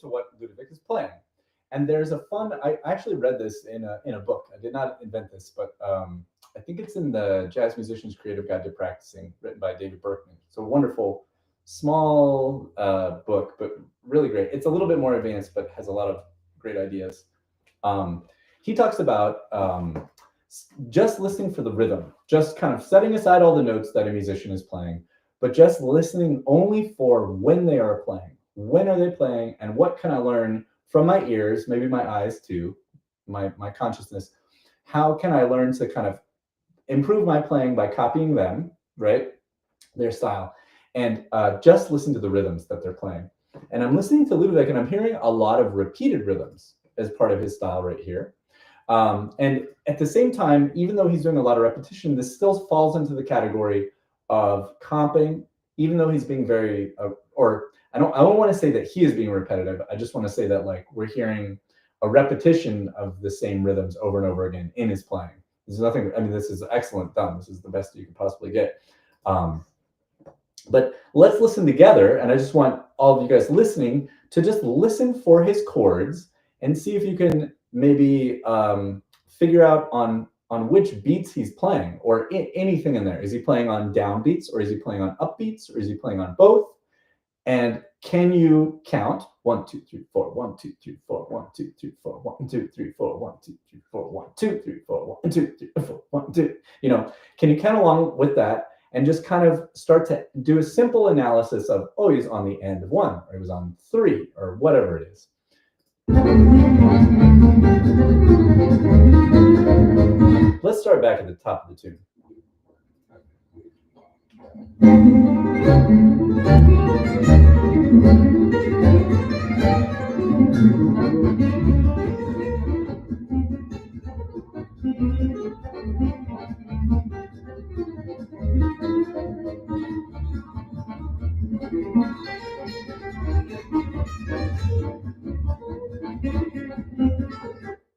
to what Ludovic is playing. And there's a fun, I actually read this in a book. I did not invent this, but I think it's in the Jazz Musician's Creative Guide to Practicing, written by David Berkman. So a wonderful, small book, but really great. It's a little bit more advanced, but has a lot of great ideas. He talks about just listening for the rhythm, just kind of setting aside all the notes that a musician is playing, but just listening only for when they are playing. When are they playing, and what can I learn from my ears, maybe my eyes too, my consciousness? How can I learn to kind of improve my playing by copying them, right? Their style, and just listen to the rhythms that they're playing. And I'm listening to Ludovic, and I'm hearing a lot of repeated rhythms as part of his style right here. And at the same time, even though he's doing a lot of repetition, this still falls into the category of comping, even though he's being very, I don't want to say that he is being repetitive. I just want to say that like we're hearing a repetition of the same rhythms over and over again in his playing. There's nothing, I mean, this is excellent done. This is the best you can possibly get. But let's listen together. And I just want all of you guys listening to just listen for his chords and see if you can maybe figure out on which beats he's playing, or anything in there. Is he playing on down beats, or is he playing on up beats, or is he playing on both? And can you count 1, 2, 3, 4, 1, 2, 3, 4, 1, 2, 3, 4, 1, 2, 3, 4, 1, 2, 3, 4, 1, 2, 3, 4, 1, 2, 3, 4, 1, 2. You know, can you count along with that and just kind of start to do a simple analysis of, oh, he's on the end of 1, or he was on 3, or whatever it is. Let's start back at the top of the tune.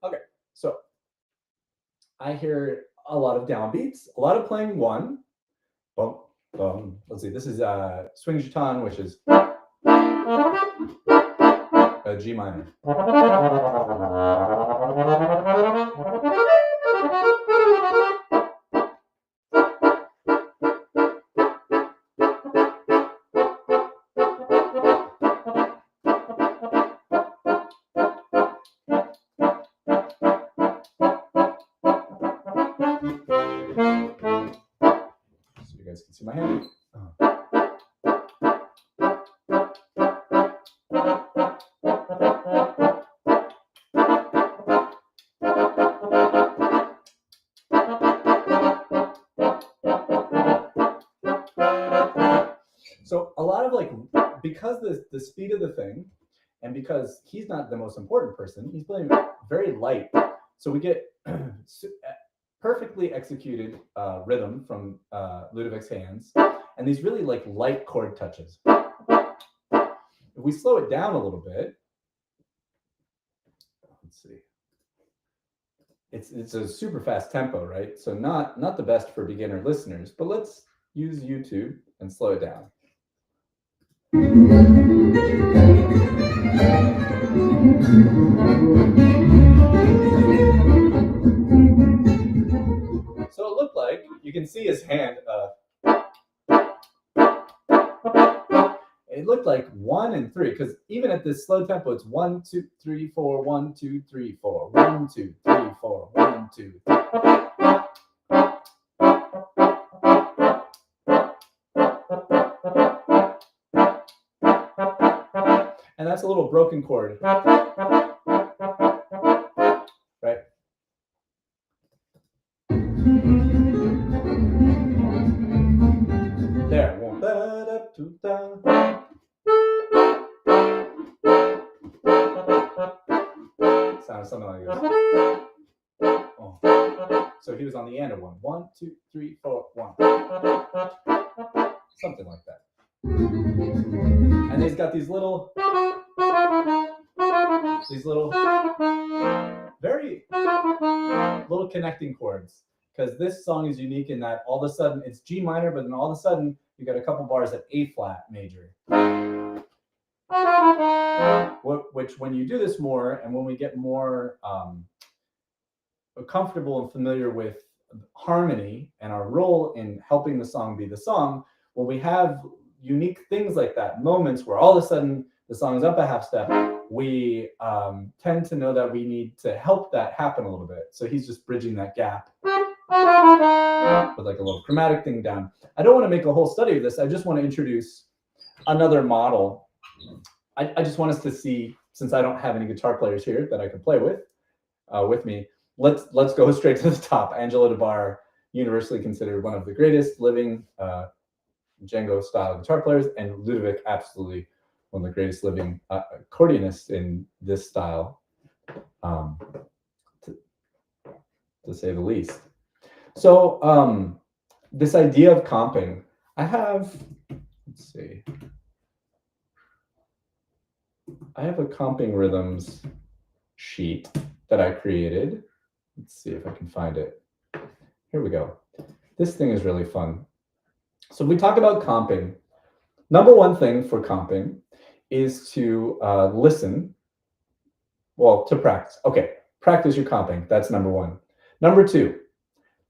Okay, so I hear a lot of downbeats, a lot of playing 1. Boom, boom. Let's see, this is swing jeton, which is a G minor. So you guys can see my hand. So a lot of like, because the speed of the thing, and because he's not the most important person, he's playing very light. So we get perfectly executed rhythm from Ludovic's hands, and these really like light chord touches. If we slow it down a little bit, let's see. It's a super fast tempo, right? So not the best for beginner listeners, but let's use YouTube and slow it down. So it looked like, you can see his hand, it looked like 1 and 3, because even at this slow tempo, it's 1, 2, 3, 4, 1, 2, 3, 4, 1, 2, 3, 4, 1, 2, 3. And that's a little broken chord, right? There. Sounds something like this. Oh. So he was on the end of 1. 1, 2, 3, 4, 1. Something like that. And he's got these little very little connecting chords, because this song is unique in that all of a sudden it's G minor, but then all of a sudden you got a couple bars at A flat major. What which when you do this more, and when we get more comfortable and familiar with harmony and our role in helping the song be the song, when we have unique things like that, moments where all of a sudden the song is up a half step, we tend to know that we need to help that happen a little bit. So he's just bridging that gap with like a little chromatic thing down. I don't want to make a whole study of this. I just want to introduce another model. I just want us to see, since I don't have any guitar players here that I can play with me, let's go straight to the top. Angelo DeBar, universally considered one of the greatest living Django style guitar players, and Ludovic, absolutely one of the greatest living accordionists in this style, to say the least. So this idea of comping, I have, let's see, I have a comping rhythms sheet that I created. Let's see if I can find it. Here we go. This thing is really fun. So we talk about comping. Number one thing for comping is to listen. Well, to practice. Okay, practice your comping. That's number one. Number two,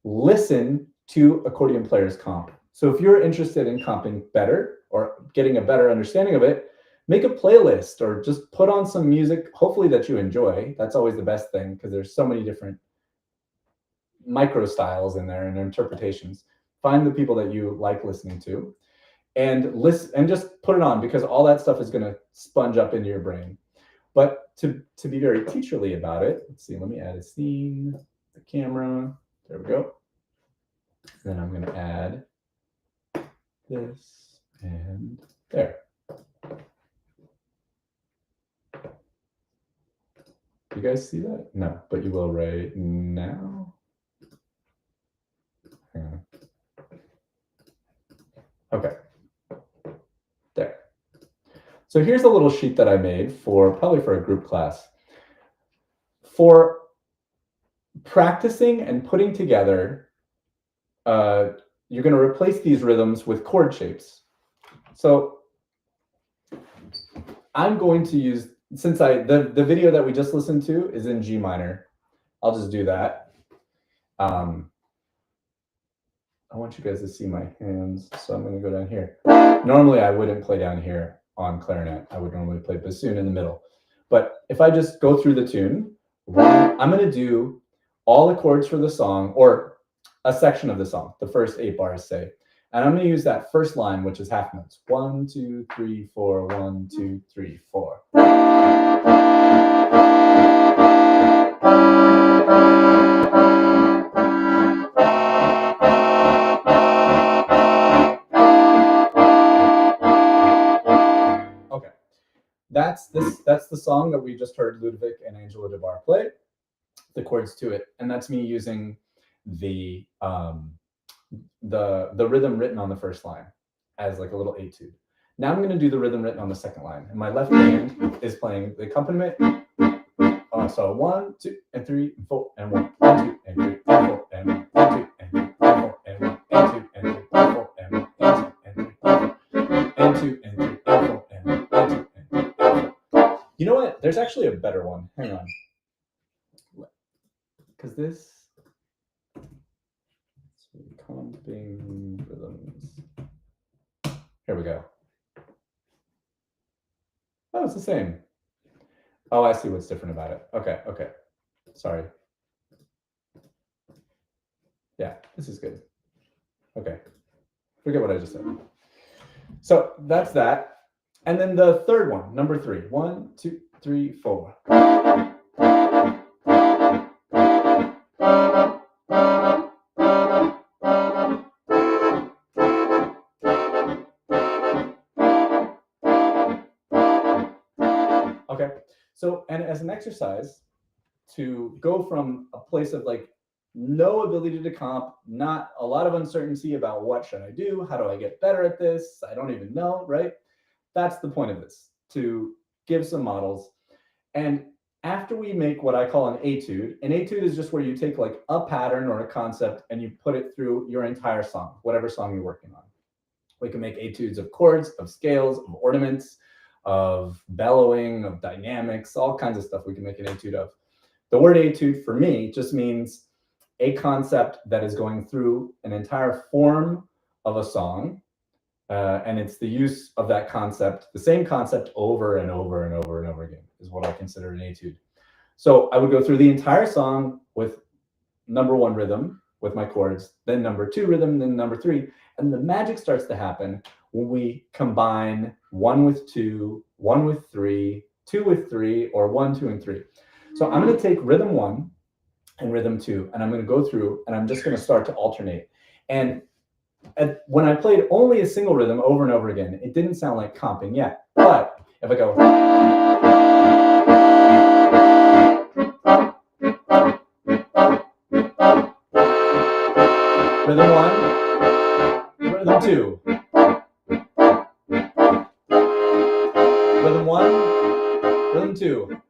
listen to accordion players comp. So if you're interested in comping better or getting a better understanding of it, make a playlist or just put on some music, hopefully that you enjoy. That's always the best thing, because there's so many different micro styles in there and interpretations. Find the people that you like listening to and listen, and just put it on, because all that stuff is going to sponge up into your brain. But to be very teacherly about it, let's see, let me add a scene, the camera, there we go. Then I'm going to add this and there. You guys see that? No, but you will right now. Hang on. Okay. There. So here's a little sheet that I made for probably for a group class. For practicing and putting together, you're going to replace these rhythms with chord shapes. So I'm going to use, since the video that we just listened to is in G minor, I'll just do that. I want you guys to see my hands, so I'm going to go down here. Normally, I wouldn't play down here on clarinet. I would normally play bassoon in the middle. But if I just go through the tune, I'm going to do all the chords for the song, or a section of the song, the first 8 bars, say. And I'm going to use that first line, which is half notes. 1, 2, 3, 4, 1, 2, 3, 4. Okay. That's the song that we just heard Ludovic and Angelo DeBar play, the chords to it. And that's me using the rhythm written on the first line as like a little etude. Now I'm going to do the rhythm written on the second line, and my left hand is playing the accompaniment. So 1, 2, and 3, and 4, and 1, 2, and 3, and 4, and 1, 2, and 3, and 4, and 1, and 2, and 3, and 4, and 1, and 2, and 3, and 2, and 3, and 4, and 1, and 2, and 3, and 4. You know what? There's actually a better one. Hang on, because this. Comping rhythms. Here we go. Oh, it's the same. Oh, I see what's different about it. Okay, okay. Sorry. Yeah, this is good. Okay. Forget what I just said. So that's that. And then the third one, number 3. 1, 2, 3, 4. Okay, so, and as an exercise to go from a place of like no ability to comp, not a lot of uncertainty about what should I do, how do I get better at this, I don't even know, right? That's the point of this, to give some models. And after we make what I call an etude is just where you take like a pattern or a concept and you put it through your entire song, whatever song you're working on. We can make etudes of chords, of scales, of ornaments, of bellowing, of dynamics, all kinds of stuff we can make an etude of. The word etude for me just means a concept that is going through an entire form of a song. And it's the use of that concept, the same concept over and over and over and over again is what I consider an etude. So I would go through the entire song with number one rhythm with my chords, then number two rhythm, then number three. And the magic starts to happen when we combine one with two, one with two with three, or 1, 2, and 3. So I'm going to take rhythm 1 and rhythm 2, and I'm going to go through and I'm just going to start to alternate. And when I played only a single rhythm over and over again, it didn't sound like comping yet. But if I go rhythm 1, rhythm 2, rhythm 1, rhythm 2,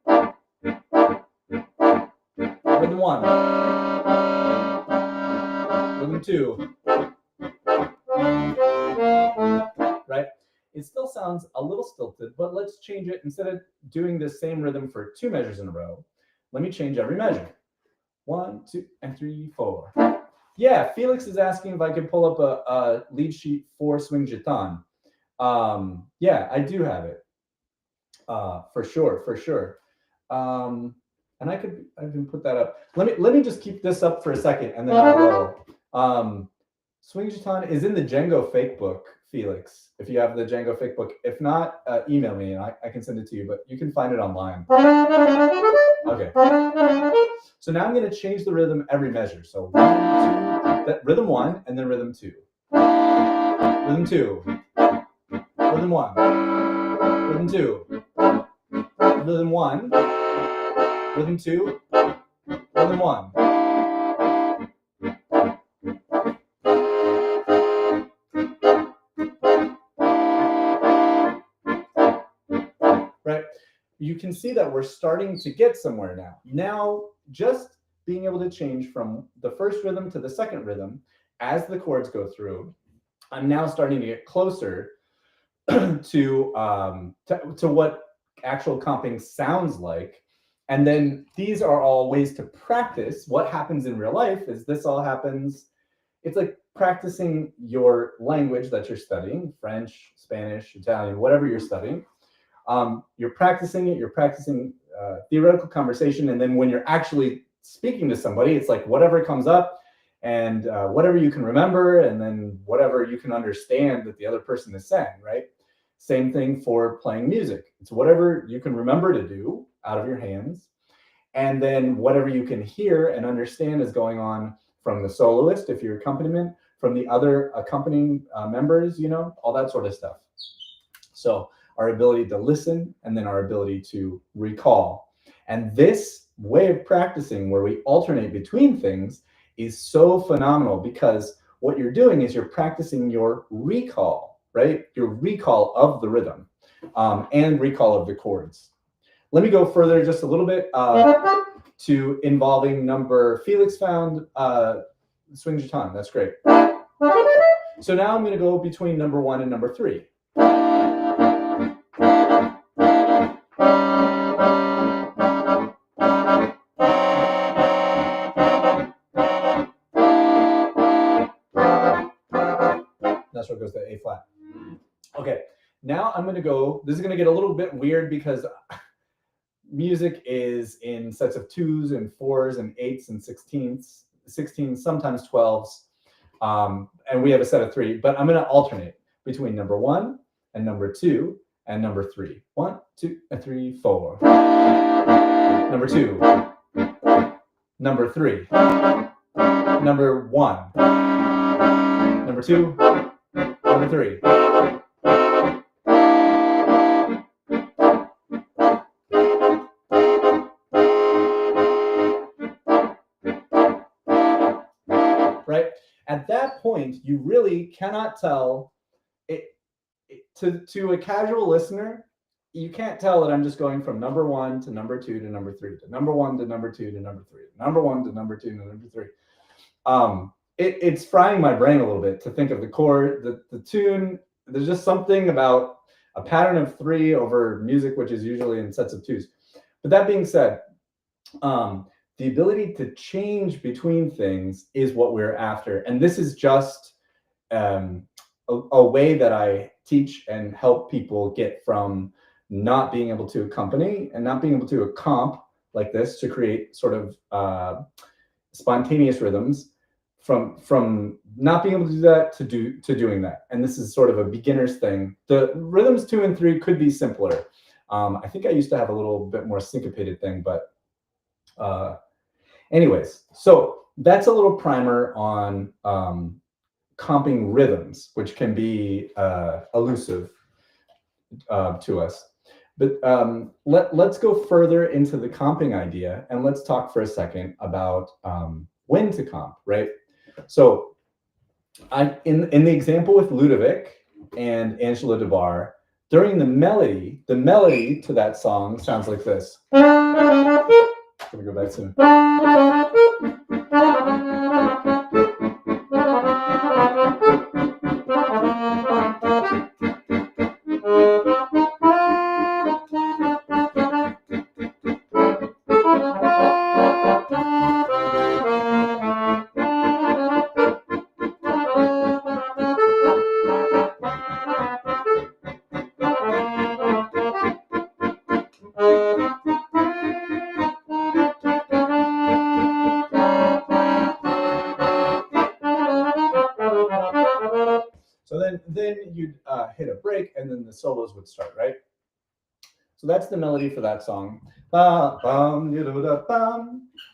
rhythm 1, rhythm 2, right? It still sounds a little stilted, but let's change it. Instead of doing the same rhythm for 2 measures in a row, let me change every measure. 1, 2, and 3, 4. Yeah, Felix is asking if I could pull up a lead sheet for Swing Gitan. Yeah, I do have it. For sure. And I can put that up. Let me just keep this up for a second, and then I'll roll. Swing Gitan is in the Django fake book, Felix. If you have the Django fake book, if not, email me and I can send it to you. But you can find it online. Okay. So now I'm going to change the rhythm every measure. So 1, 2, rhythm 1, and then rhythm 2. Rhythm 2. Rhythm 1. Rhythm 2. Rhythm 1. Rhythm 2. Rhythm 1. Right? You can see that we're starting to get somewhere now. Now, just being able to change from the first rhythm to the second rhythm as the chords go through, I'm now starting to get closer to what actual comping sounds like. And then these are all ways to practice. What happens in real life is this all happens. It's like practicing your language that you're studying, French, Spanish, Italian, whatever you're studying. You're practicing it, you're practicing theoretical conversation, and then when you're actually speaking to somebody, it's like whatever comes up and whatever you can remember, and then whatever you can understand that the other person is saying, right? Same thing for playing music. It's whatever you can remember to do out of your hands, and then whatever you can hear and understand is going on from the soloist, if you're accompaniment, from the other accompanying members, all that sort of stuff. So our ability to listen, and then our ability to recall. And this way of practicing where we alternate between things is so phenomenal, because what you're doing is you're practicing your recall, right? Your recall of the rhythm and recall of the chords. Let me go further just a little bit to involving number Felix found, Swing Gitan. That's great. So now I'm going to go between number 1 and number 3. That's what goes to A flat. Okay, now I'm going to go, this is going to get a little bit weird because music is in sets of 2s and 4s and 8s and 16s, sometimes 12s. And we have a set of 3, but I'm going to alternate between number 1 and number 2 and number 3. 1, 2, and 3, 4. Number 2. Number 3. Number 1. Number 2. Number 3. Right? At that point, you really cannot tell it to a casual listener. You can't tell that I'm just going from number 1 to number 2 to number 3 to number 1 to number 2 to number 3, number 1 to number 2 to number 3. It's frying my brain a little bit to think of the chord, the tune. There's just something about a pattern of 3 over music, which is usually in sets of 2s. But that being said, the ability to change between things is what we're after. And this is just a way that I teach and help people get from not being able to accompany and not being able to accomp like this to create sort of spontaneous rhythms, from not being able to do that to doing that. And this is sort of a beginner's thing. The rhythms 2 and 3 could be simpler. I think I used to have a little bit more syncopated thing, but anyways, so that's a little primer on comping rhythms, which can be elusive to us. But let's go further into the comping idea, and let's talk for a second about when to comp, right? So in the example with Ludovic and Angela DeBar, during the melody to that song sounds like this. I'm gonna go back soon. So then you'd hit a break, and then the solos would start, right? So that's the melody for that song.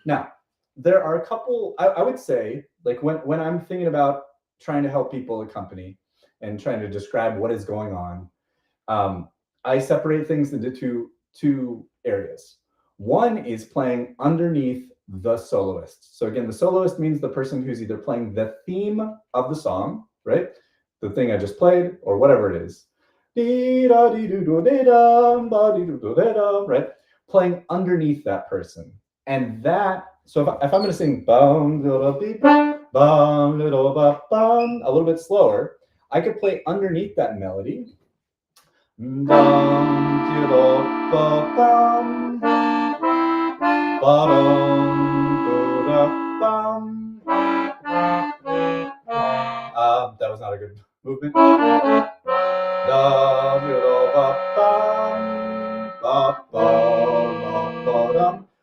Now, there are a couple, I would say, like when I'm thinking about trying to help people accompany and trying to describe what is going on, I separate things into two areas. One is playing underneath the soloist. So again, the soloist means the person who's either playing the theme of the song, right? The thing I just played, or whatever it is. Right? Playing underneath that person. And that, so if I'm going to sing a little bit slower, I could play underneath that melody. That was not a good movement.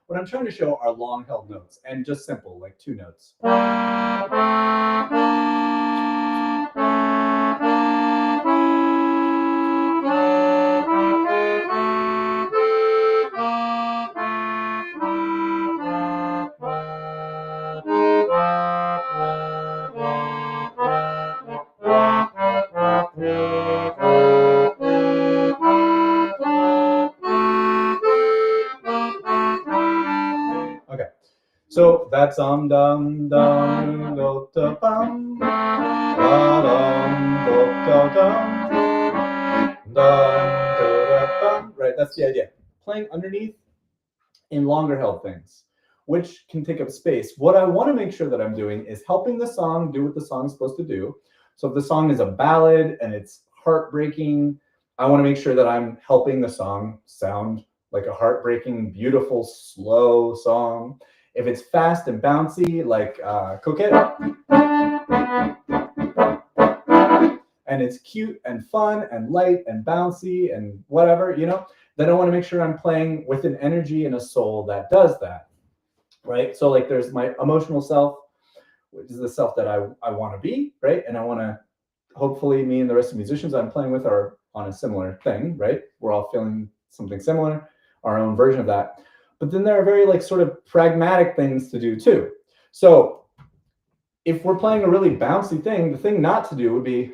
What I'm trying to show are long held notes and just simple, like 2 notes. Okay, so that's dum dum do da bum dum do da bum. Right, that's the idea. Playing underneath in longer held things, which can take up space. What I want to make sure that I'm doing is helping the song do what the song is supposed to do. So if the song is a ballad and it's heartbreaking, I want to make sure that I'm helping the song sound like a heartbreaking, beautiful, slow song. If it's fast and bouncy, like Coquette, and it's cute and fun and light and bouncy and whatever, you know, then I want to make sure I'm playing with an energy and a soul that does that, right? So like there's my emotional self, which is the self that I want to be, right? And I want to, hopefully me and the rest of the musicians I'm playing with are on a similar thing, right? We're all feeling something similar, our own version of that. But then there are very like sort of pragmatic things to do too. So if we're playing a really bouncy thing, the thing not to do would be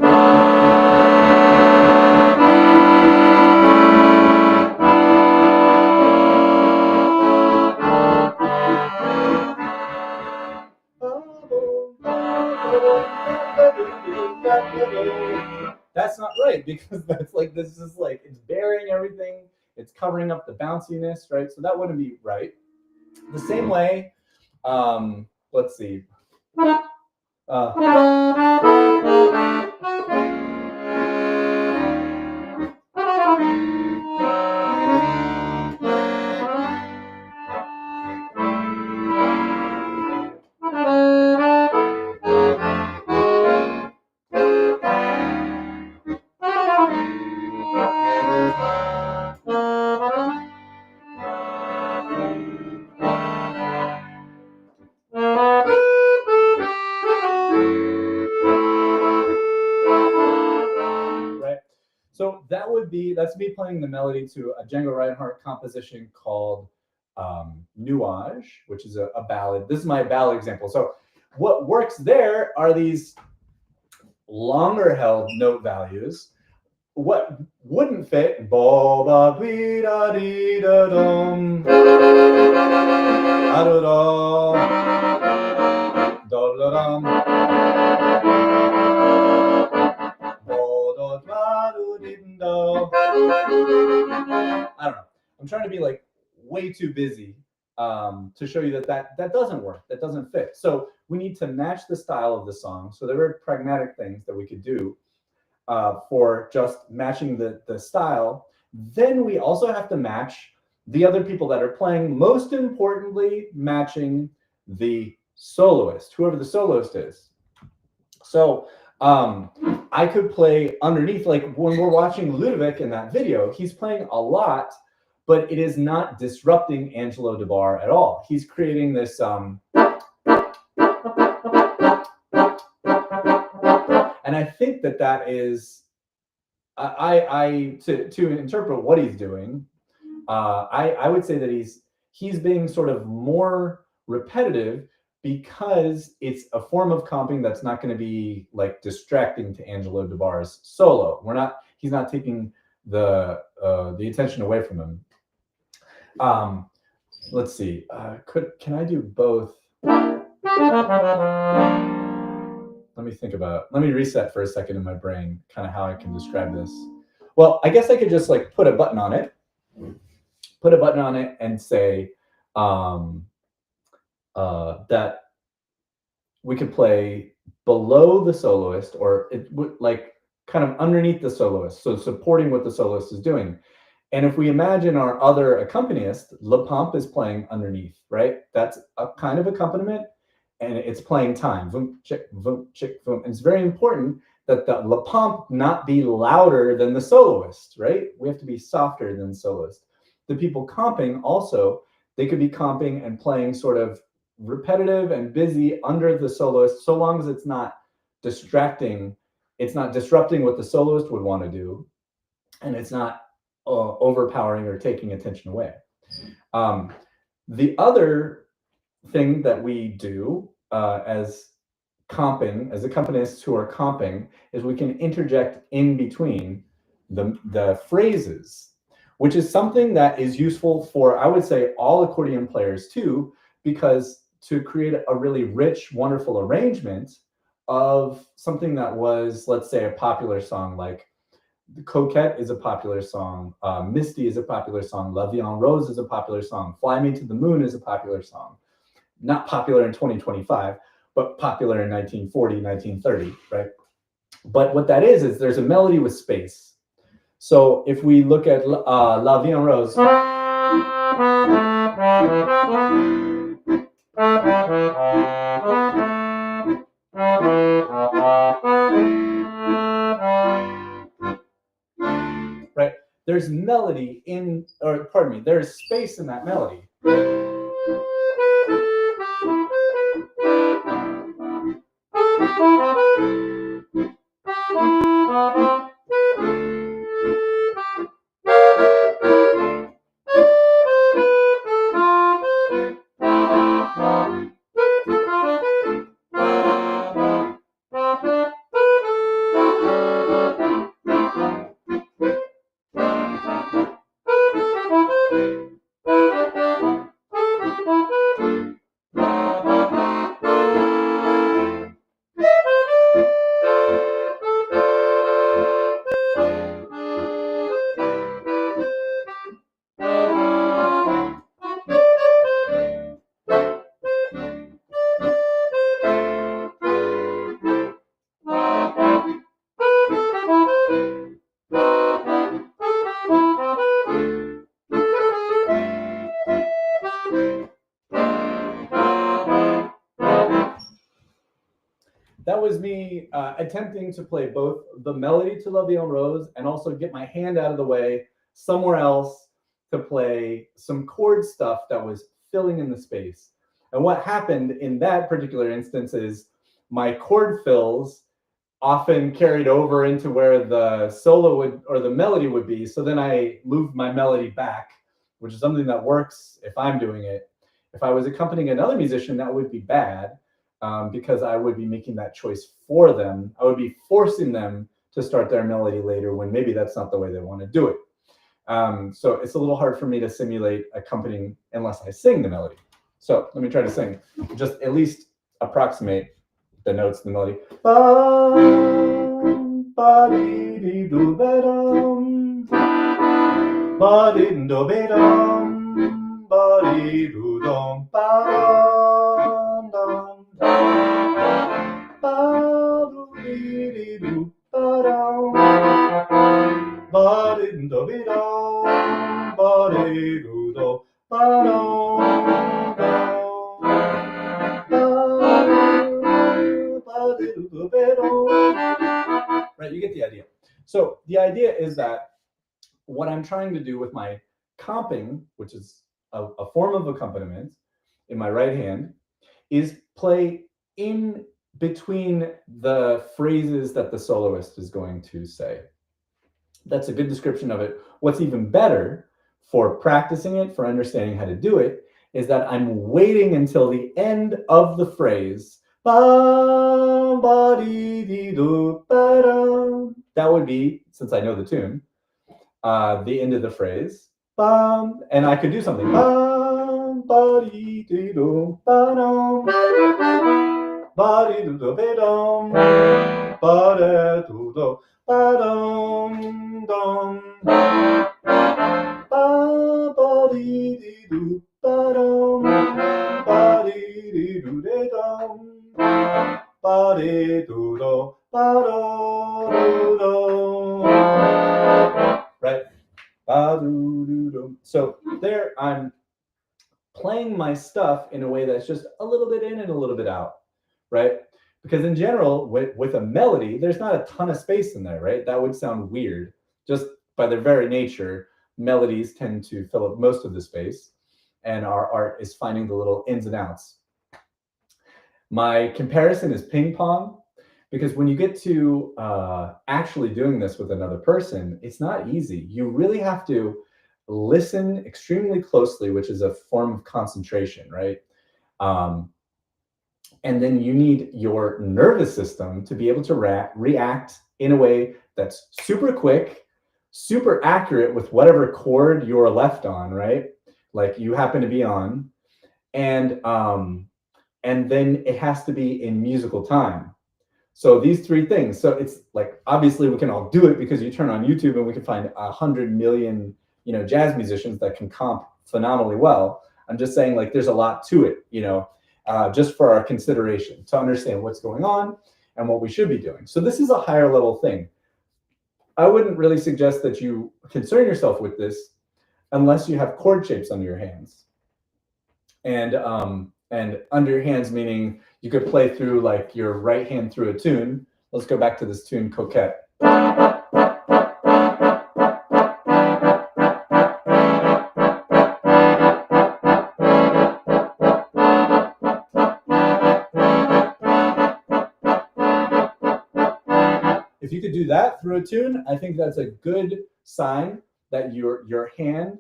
that's not right, because that's like, this is like, it's burying everything, it's covering up the bounciness, right? So that wouldn't be right. The same way, let's see. that's me playing the melody to a Django Reinhardt composition called Nuage, which is a ballad. This is my ballad example. So what works there are these longer held note values. What wouldn't fit? Bo ba dee da dee da dum da da da da dum bo do da do dee do. I don't know. I'm trying to be like way too busy to show you that doesn't work. That doesn't fit. So we need to match the style of the song. So there are pragmatic things that we could do for just matching the style. Then we also have to match the other people that are playing. Most importantly, matching the soloist, whoever the soloist is. So I could play underneath, like when we're watching Ludovic in that video, he's playing a lot, but it is not disrupting Angelo DeBar at all. He's creating this and I think that is to interpret what he's doing, I would say that he's being sort of more repetitive because it's a form of comping that's not going to be like distracting to Angelo DeBar's solo. He's not taking the attention away from him. Let's see. Can I do both? Let me think about it. Let me reset for a second in my brain, kind of how I can describe this. Well, I guess I could just like put a button on it and say that we could play below the soloist, or it would like kind of underneath the soloist, so supporting what the soloist is doing. And if we imagine our other accompanist, Le Pomp is playing underneath, right? That's a kind of accompaniment, and it's playing time. Voom, chick, voom, chick, voom. And it's very important that the Le Pomp not be louder than the soloist, right? We have to be softer than the soloist. The people comping also, they could be comping and playing sort of repetitive and busy under the soloist, so long as it's not distracting, it's not disrupting what the soloist would want to do, and it's not overpowering or taking attention away. The other thing that we do as accompanists who are comping, is we can interject in between the phrases, which is something that is useful for, I would say, all accordion players too, because to create a really rich, wonderful arrangement of something that was, let's say, a popular song, like Coquette is a popular song, Misty is a popular song, La Vie en Rose is a popular song, Fly Me to the Moon is a popular song. Not popular in 2025, but popular in 1940, 1930, right? But what that is there's a melody with space. So if we look at La Vie en Rose, right? There's melody in, or pardon me, there's space in that melody. That was me attempting to play both the melody to La Vie en Rose and also get my hand out of the way somewhere else to play some chord stuff that was filling in the space. And what happened in that particular instance is my chord fills often carried over into where the solo would, or the melody would be. So then I moved my melody back, which is something that works if I'm doing it. If I was accompanying another musician, that would be bad, because I would be making that choice for them. I would be forcing them to start their melody later when maybe that's not the way they want to do it. So it's a little hard for me to simulate accompanying unless I sing the melody. So let me try to sing, just at least approximate the notes, the melody. Bum, ba-dee-dee-doo-ba-dum, ba-dee-doo-ba-dum, ba-dee-doo-dum, ba-dum, ba-doo-dee-dee-doo, ba-dum, ba-dee-doo-ba-dum, ba-dee-doo-dum, right, you get the idea. So the idea is that what I'm trying to do with my comping, which is a form of accompaniment in my right hand, is play in between the phrases that the soloist is going to say. That's a good description of it. What's even better for practicing it, for understanding how to do it, is that I'm waiting until the end of the phrase. That would be, since I know the tune, the end of the phrase. And I could do something. Right? So there I'm playing my stuff in a way that's just a little bit in and a little bit out, right? Because in general, with a melody, there's not a ton of space in there, right? That would sound weird. Just by their very nature, melodies tend to fill up most of the space, and our art is finding the little ins and outs. My comparison is ping pong, because when you get to actually doing this with another person, it's not easy. You really have to listen extremely closely, which is a form of concentration, right? And then you need your nervous system to be able to react in a way that's super quick, super accurate with whatever chord you're left on, right? Like you happen to be on. And then it has to be in musical time. So these three things. So it's like, obviously we can all do it because you turn on YouTube and we can find 100 million, jazz musicians that can comp phenomenally well. I'm just saying, like, there's a lot to it, just for our consideration to understand what's going on and what we should be doing. So this is a higher level thing. I wouldn't really suggest that you concern yourself with this unless you have chord shapes under your hands. And under your hands, meaning you could play through like your right hand through a tune. Let's go back to this tune, Coquette. If you could do that through a tune, I think that's a good sign that your hand,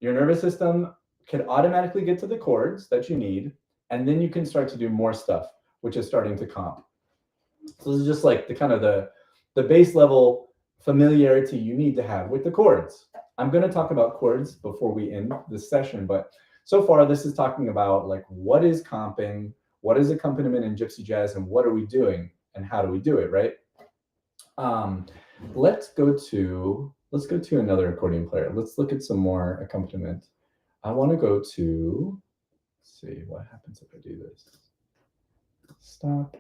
your nervous system can automatically get to the chords that you need, and then you can start to do more stuff, which is starting to comp. So this is just like the kind of the base level familiarity you need to have with the chords. I'm going to talk about chords before we end this session, but so far this is talking about like what is comping, what is accompaniment in Gypsy Jazz, and what are we doing and how do we do it, right? Let's go to another accordion player. Let's look at some more accompaniment. I want to go to, let's see what happens if I do this. Stop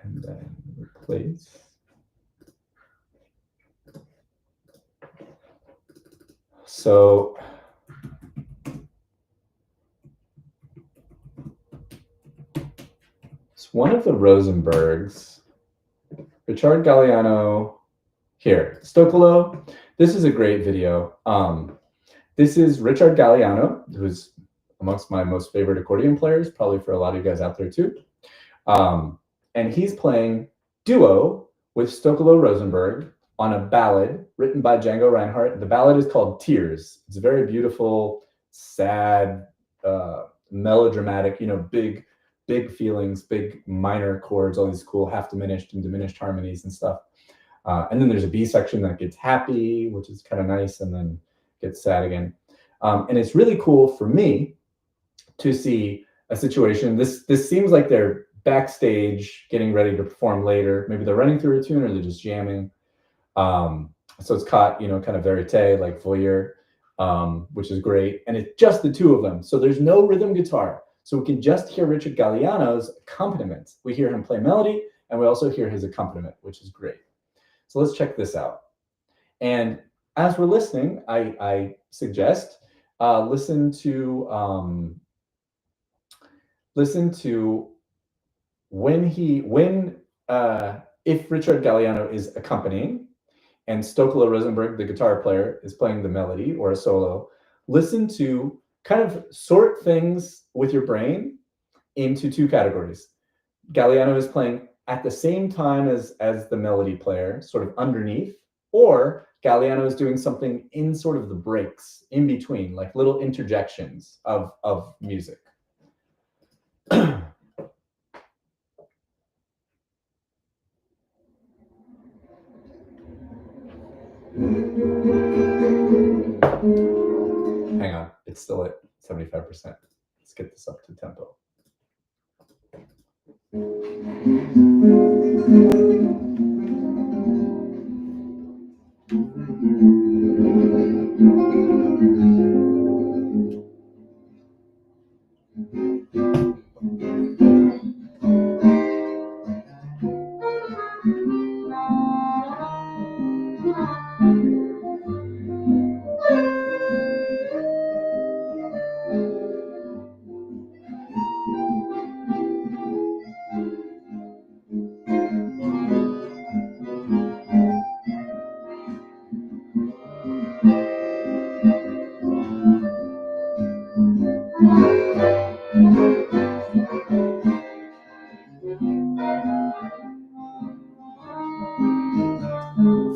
and then replace. So it's one of the Rosenbergs. Richard Galliano here. Stokolo. This is a great video. This is Richard Galliano, who's amongst my most favorite accordion players, probably for a lot of you guys out there too. And he's playing duo with Stokolo Rosenberg on a ballad written by Django Reinhardt. The ballad is called Tears. It's very beautiful, sad, melodramatic, big feelings, big minor chords, all these cool half diminished and diminished harmonies and stuff. And then there's a B section that gets happy, which is kind of nice, and then gets sad again. And it's really cool for me to see a situation. This seems like they're backstage getting ready to perform later. Maybe they're running through a tune or they're just jamming. So it's caught, kind of verite, like voyeur, which is great. And it's just the two of them. So there's no rhythm guitar. So we can just hear Richard Galliano's accompaniment. We hear him play melody, and we also hear his accompaniment, which is great. So let's check this out. And as we're listening, I suggest listen to if Richard Galliano is accompanying and Stokolo Rosenberg, the guitar player, is playing the melody or a solo, listen to kind of sort things with your brain into two categories. Galliano is playing at the same time as the melody player, sort of underneath, or Galliano is doing something in sort of the breaks, in between, like little interjections of music. Hang on, it's still at 75%. Let's get this up to tempo.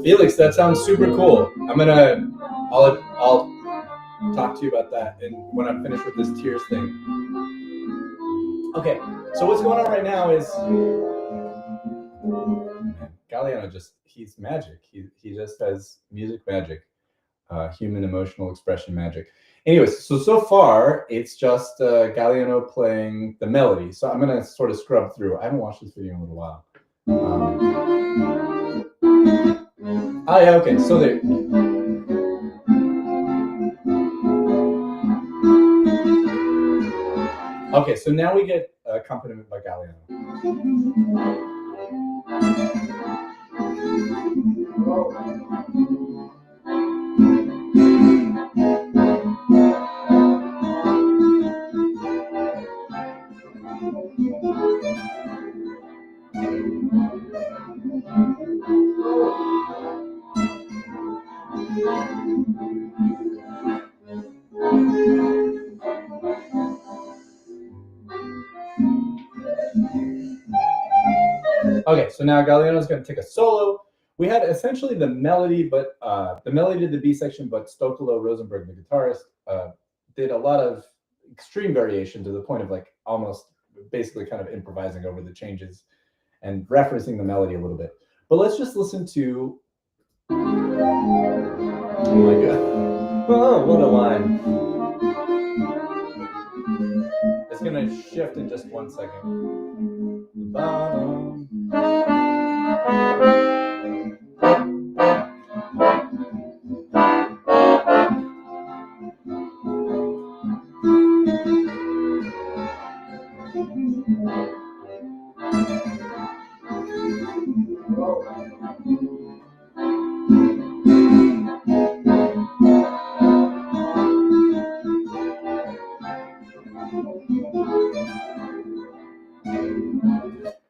Felix, that sounds super cool. I'll talk to you about that and when I'm finished with this Tears thing. Okay, so what's going on right now is Galliano he's magic. He just has music magic, human emotional expression magic. Anyways, so far it's just Galliano playing the melody. So I'm gonna sort of scrub through. I haven't watched this video in a little while. Oh yeah, okay, so there. Okay, so now we get accompaniment by Galliano. Okay, so now Galliano's going to take a solo. We had essentially the melody, but the melody did the B section, but Stokolo Rosenberg, the guitarist, did a lot of extreme variation to the point of like almost basically kind of improvising over the changes and referencing the melody a little bit. But let's just listen to. Oh my God! Oh, what a line! It's going to shift in just 1 second.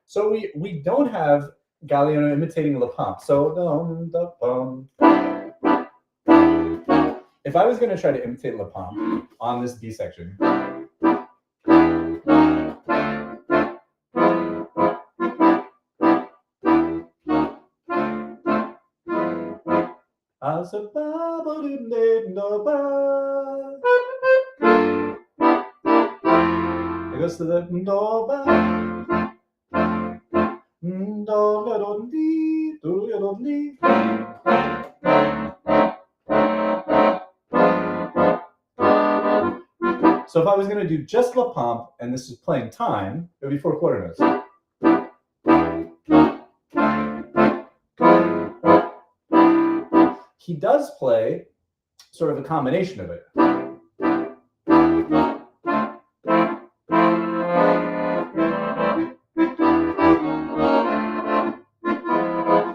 So we don't have Galliano imitating La Pompe. So if I was going to try to imitate La Pompe on this B section, So ba ba dee dee do ba. It goes to the do ba. Do la do dee do la do dee. So if I was going to do just La Pompe, and this is playing time, it would be 4 quarter notes. He does play sort of a combination of it.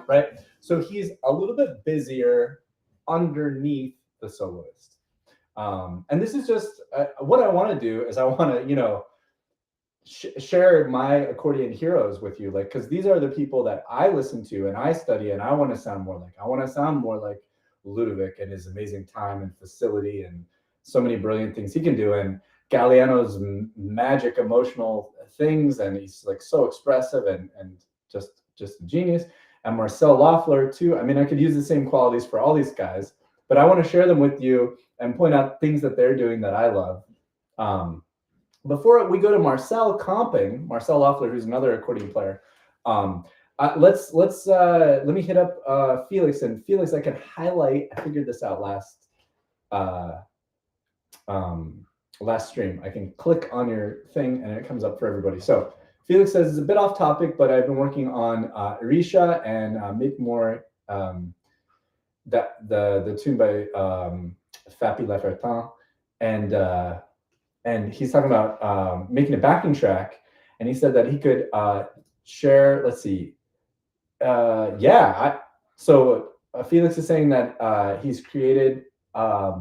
Right? So he's a little bit busier underneath the soloist. And this is just what I want to do is I want to, you know, share my accordion heroes with you, like, because these are the people that I listen to and I study and I want to sound more like. I want to sound more like Ludovic and his amazing time and facility and so many brilliant things he can do, and Galliano's magic emotional things, and he's like so expressive and just a genius. And Marcel Loeffler too. I mean, I could use the same qualities for all these guys, but I want to share them with you and point out things that they're doing that I love. Before we go to Marcel comping, Marcel Loeffler, who's another accordion player, let me hit up Felix. And Felix, I can highlight. I figured this out last stream. I can click on your thing and it comes up for everybody. So Felix says it's a bit off topic, but I've been working on Risha and Make More, that the tune by Fappy Lafertin, and he's talking about making a backing track, and he said that he could share. Let's see. So Felix is saying that he's created a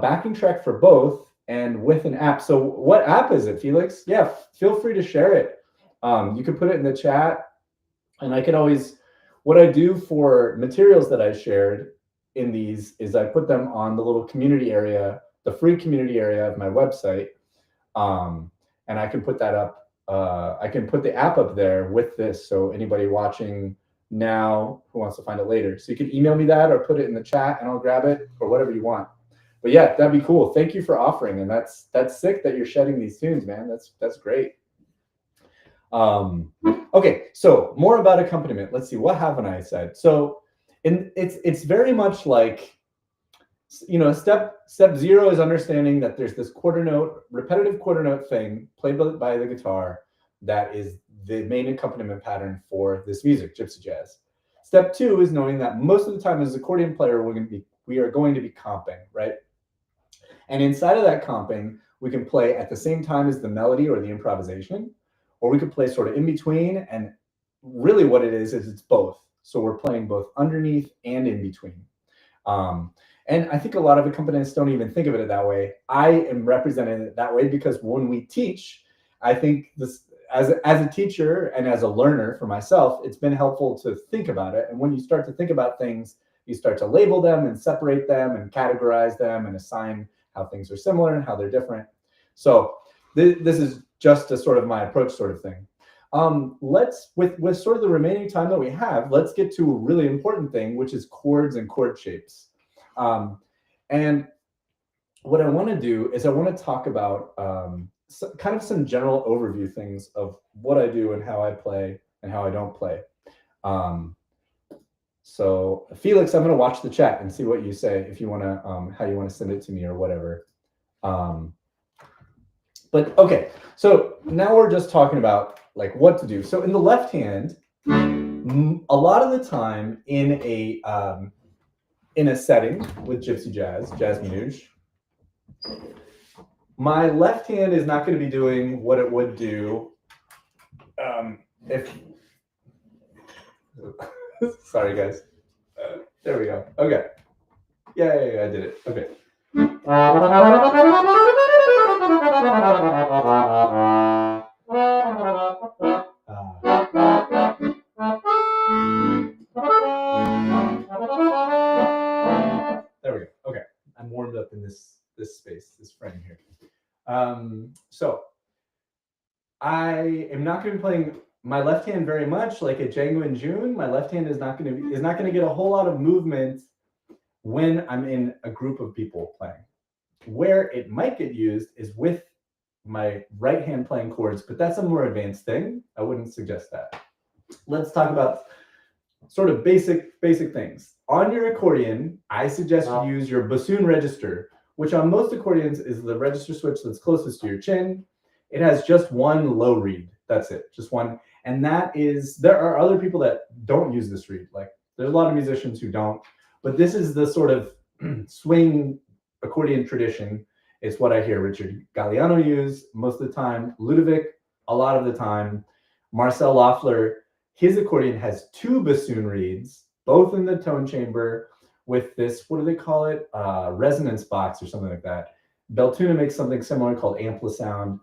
backing track for both and with an app. So what app is it, Felix? Yeah, feel free to share it. You can put it in the chat, and I can always. What I do for materials that I shared in these is I put them on the little community area, the free community area of my website, and I can put that up. I can put the app up there with this, so anybody watching now who wants to find it later. So you can email me that or put it in the chat, and I'll grab it, or whatever you want. But yeah, that'd be cool. Thank you for offering, and that's sick that you're shedding these tunes, man. That's great. Okay, so more about accompaniment. Let's see, what haven't I said? So it's very much like, you know, step 0 is understanding that there's this quarter note, repetitive quarter note thing played by the guitar that is the main accompaniment pattern for this music, Gypsy Jazz. Step 2 is knowing that most of the time as an accordion player, we are going to be comping, right? And inside of that comping, we can play at the same time as the melody or the improvisation, or we could play sort of in between. And really what it is it's both. So we're playing both underneath and in between. And I think a lot of accompanists don't even think of it that way. I am representing it that way because when we teach, I think this, as a teacher and as a learner for myself, it's been helpful to think about it. And when you start to think about things, you start to label them and separate them and categorize them and assign how things are similar and how they're different. So this is just a sort of my approach sort of thing. Let's, with sort of the remaining time that we have, let's get to a really important thing, which is chords and chord shapes. And what I want to do is I want to talk about kind of some general overview things of what I do and how I play and how I don't play. So Felix, I'm going to watch the chat and see what you say, if you want to, how you want to send it to me or whatever. But okay, so now we're just talking about like what to do. So in the left hand, a lot of the time in a setting with Gypsy Jazz, Jazz Minouche, my left hand is not going to be doing what it would do if. Sorry, guys. There we go. Okay. Yeah, I did it. Okay. There we go. Okay. I'm warmed up in this space, this frame here. So I am not going to be playing my left hand very much like a Django in June. My left hand is not going to get a whole lot of movement when I'm in a group of people playing. Where it might get used is with my right hand playing chords, but that's a more advanced thing. I wouldn't suggest that. Let's talk about sort of basic things. On your accordion, I suggest you use your bassoon register, which on most accordions is the register switch that's closest to your chin. It has just one low reed. That's it, just one. And that is, there are other people that don't use this reed. Like there's a lot of musicians who don't, but this is the sort of swing accordion tradition. It's what I hear Richard Galliano use most of the time, Ludovic a lot of the time, Marcel Loeffler. His accordion has two bassoon reeds, both in the tone chamber with this, what do they call it? Resonance box or something like that. Beltuna makes something similar called Amplisound.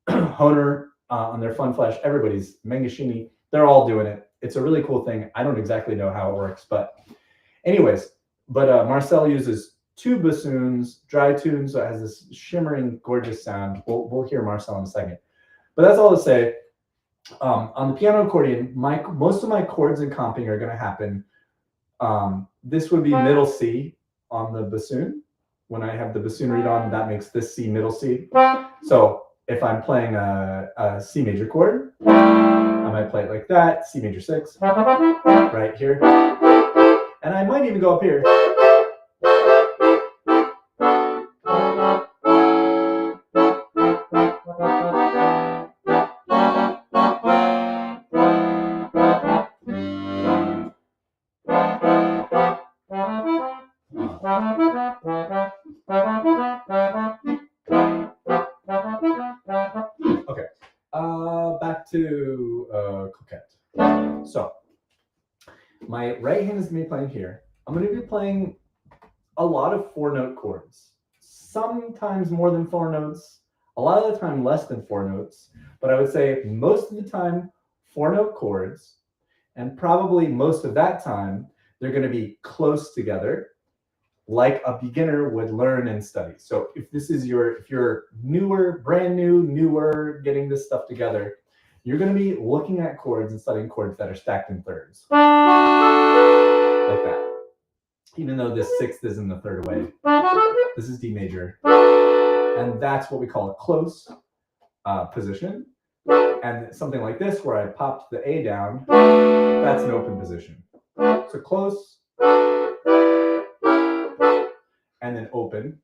Hohner on their Fun Flash, everybody's, Mangashini, they're all doing it. It's a really cool thing. I don't exactly know how it works, but anyways, Marcel uses two bassoons, dry tuned, so it has this shimmering, gorgeous sound. We'll hear Marcel in a second. But that's all to say, on the piano accordion, most of my chords and comping are going to happen. This would be middle C on the bassoon. When I have the bassoon reed on, that makes this C middle C. So if I'm playing a C major chord, I might play it like that, C major 6, right here. And I might even go up here. Okay, back to Coquette. So my right hand is me playing here. I'm going to be playing a lot of 4-note chords, sometimes more than 4 notes, a lot of the time less than 4 notes, but I would say most of the time 4-note chords, and probably most of that time they're going to be close together, like a beginner would learn and study. So if you're brand new, getting this stuff together, you're going to be looking at chords and studying chords that are stacked in thirds, like that. Even though this 6th is in the 3rd away, this is D major, and that's what we call a close position. And something like this, where I popped the A down, that's an open position. So close, and then open.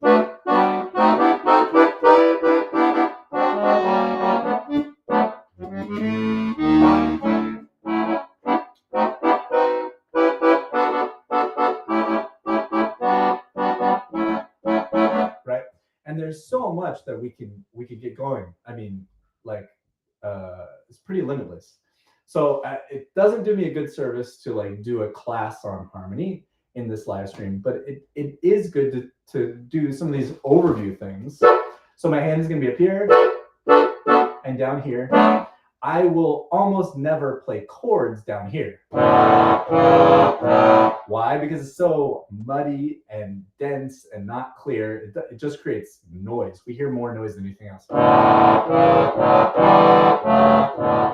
Right? And there's so much that we could get going. I mean, like, it's pretty limitless. So it doesn't do me a good service to like do a class on harmony in this live stream, but it is good to do some of these overview things. So my hand is going to be up here and down here. I will almost never play chords down here. Why? Because it's so muddy and dense and not clear. It just creates noise. We hear more noise than anything else.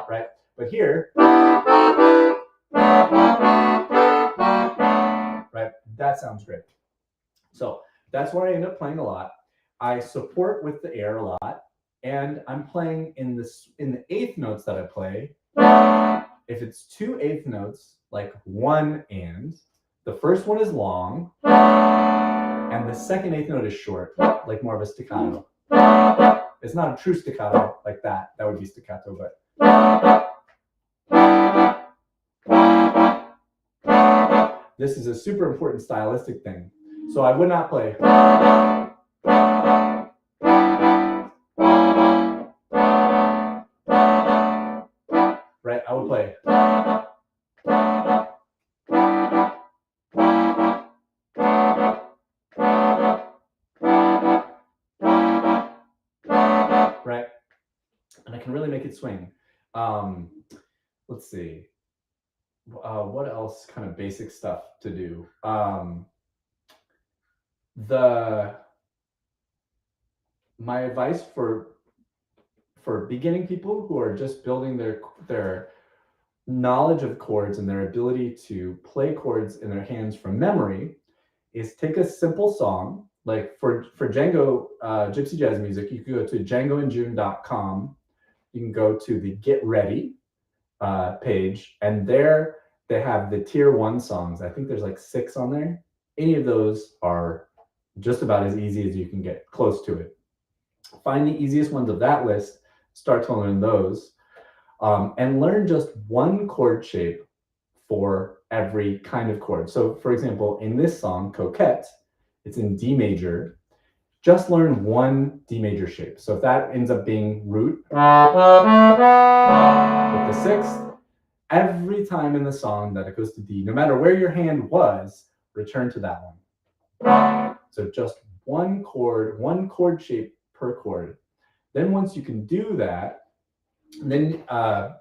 Right? But here, right? That sounds great. So that's where I end up playing a lot. I support with the air a lot, and I'm playing in the 8th notes that I play. If it's 2 8th notes, like 1 and, the first one is long, and the second 8th note is short, like more of a staccato. It's not a true staccato like that. That would be staccato, but. This is a super important stylistic thing. So I would not play. Right? I would play. Right? And I can really make it swing. Let's see. What else kind of basic stuff to do? My advice for for beginning people who are just building their knowledge of chords and their ability to play chords in their hands from memory is take a simple song. Like for Django Gypsy Jazz music, you can go to djangoandjune.com. You can go to the Get Ready page, and there they have the tier 1 songs. I think there's like 6 on there. Any of those are just about as easy as you can get, close to it. Find the easiest ones of that list, start to learn those, and learn just one chord shape for every kind of chord. So for example, in this song, Coquette, it's in D major. Just learn one D major shape. So if that ends up being root with the 6th, every time in the song that it goes to D, no matter where your hand was, return to that one. So just one chord shape per chord. Then once you can do that, then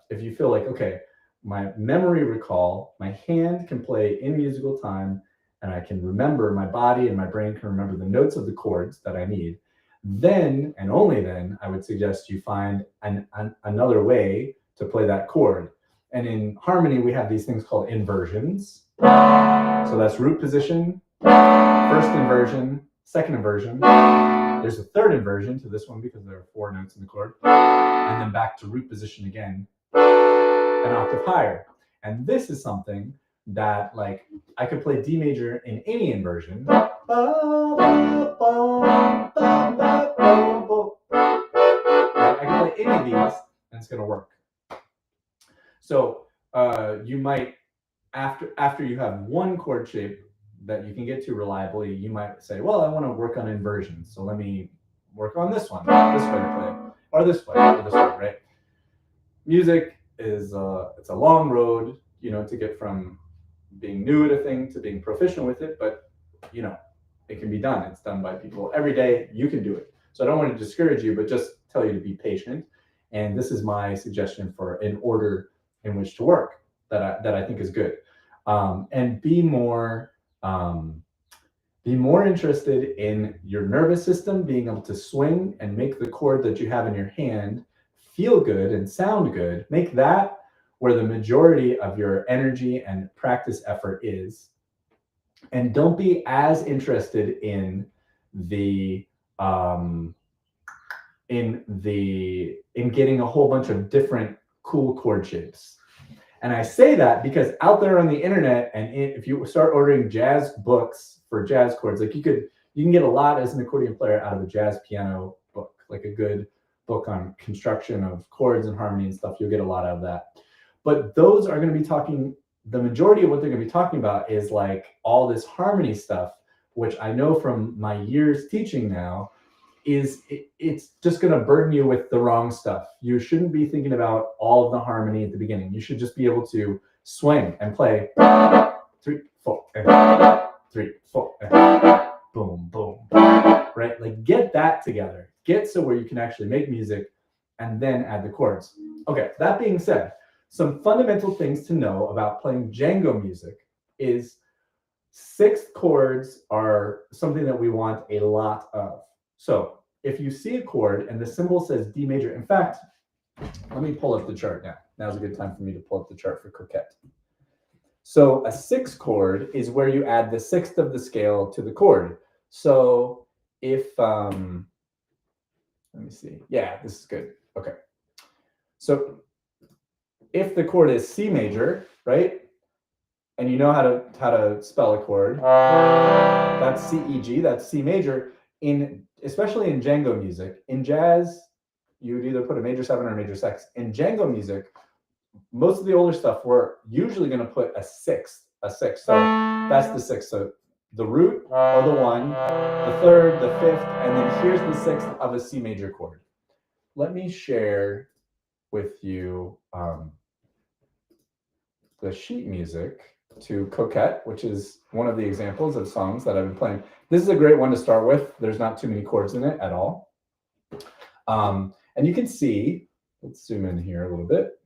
if you feel like, okay, my memory recall, my hand can play in musical time, and I can remember, my body and my brain can remember the notes of the chords that I need, then, and only then, I would suggest you find another way to play that chord. And in harmony, we have these things called inversions. So that's root position, first inversion, second inversion. There's a third inversion to this one because there are 4 notes in the chord. And then back to root position again, an octave higher. And this is something that, like, I could play D major in any inversion. I can play any of these and it's going to work. So you might, after you have one chord shape that you can get to reliably, you might say, well, I want to work on inversions. So let me work on this one, this way to play, or this way, right? Music is it's a long road, to get from being new at a thing to being proficient with it, but it can be done. It's done by people every day. You can do it. So I don't want to discourage you, but just tell you to be patient. And this is my suggestion for an order in which to work that I think is good. And be more interested in your nervous system being able to swing and make the chord that you have in your hand feel good and sound good. Make that where the majority of your energy and practice effort is. And don't be as interested in getting a whole bunch of different cool chord shapes. And I say that because out there on the internet, and if you start ordering jazz books for jazz chords, like you can get a lot as an accordion player out of a jazz piano book, like a good book on construction of chords and harmony and stuff. You'll get a lot out of that. But those are going to be talking, the majority of what they're going to be talking about is like all this harmony stuff, which I know from my years teaching now is it's just going to burden you with the wrong stuff. You shouldn't be thinking about all of the harmony at the beginning. You should just be able to swing and play 3, 4, 3, 4, boom, boom, right? Like get that together. Get so where you can actually make music and then add the chords. Okay, that being said, some fundamental things to know about playing Django music is 6th chords are something that we want a lot of. So if you see a chord and the symbol says D major, in fact, let me pull up the chart now. Now's a good time for me to pull up the chart for Coquette. So a 6th chord is where you add the 6th of the scale to the chord. So if, let me see. Yeah, this is good. Okay. So if the chord is C major, right? And you know how to spell a chord, that's C, E, G, that's C major. Especially in Django music, in jazz, you would either put a major 7 or a major 6. In Django music, most of the older stuff, we're usually going to put a 6. So that's the 6th. So the root or the 1, the 3rd, the 5th, and then here's the 6th of a C major chord. Let me share with you the sheet music to Coquette, which is one of the examples of songs that I've been playing. This is a great one to start with. There's not too many chords in it at all. And you can see, let's zoom in here a little bit.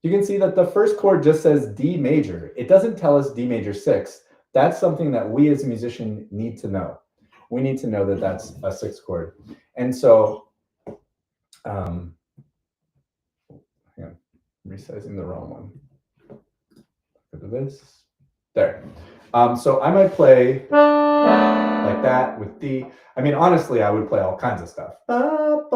You can see that the first chord just says D major. It doesn't tell us D major 6. That's something that we as a musician need to know. We need to know that that's a 6th chord. And so Hang on, I'm resizing the wrong one. Go to this. There. So I might play like that with D. I mean, honestly, I would play all kinds of stuff. So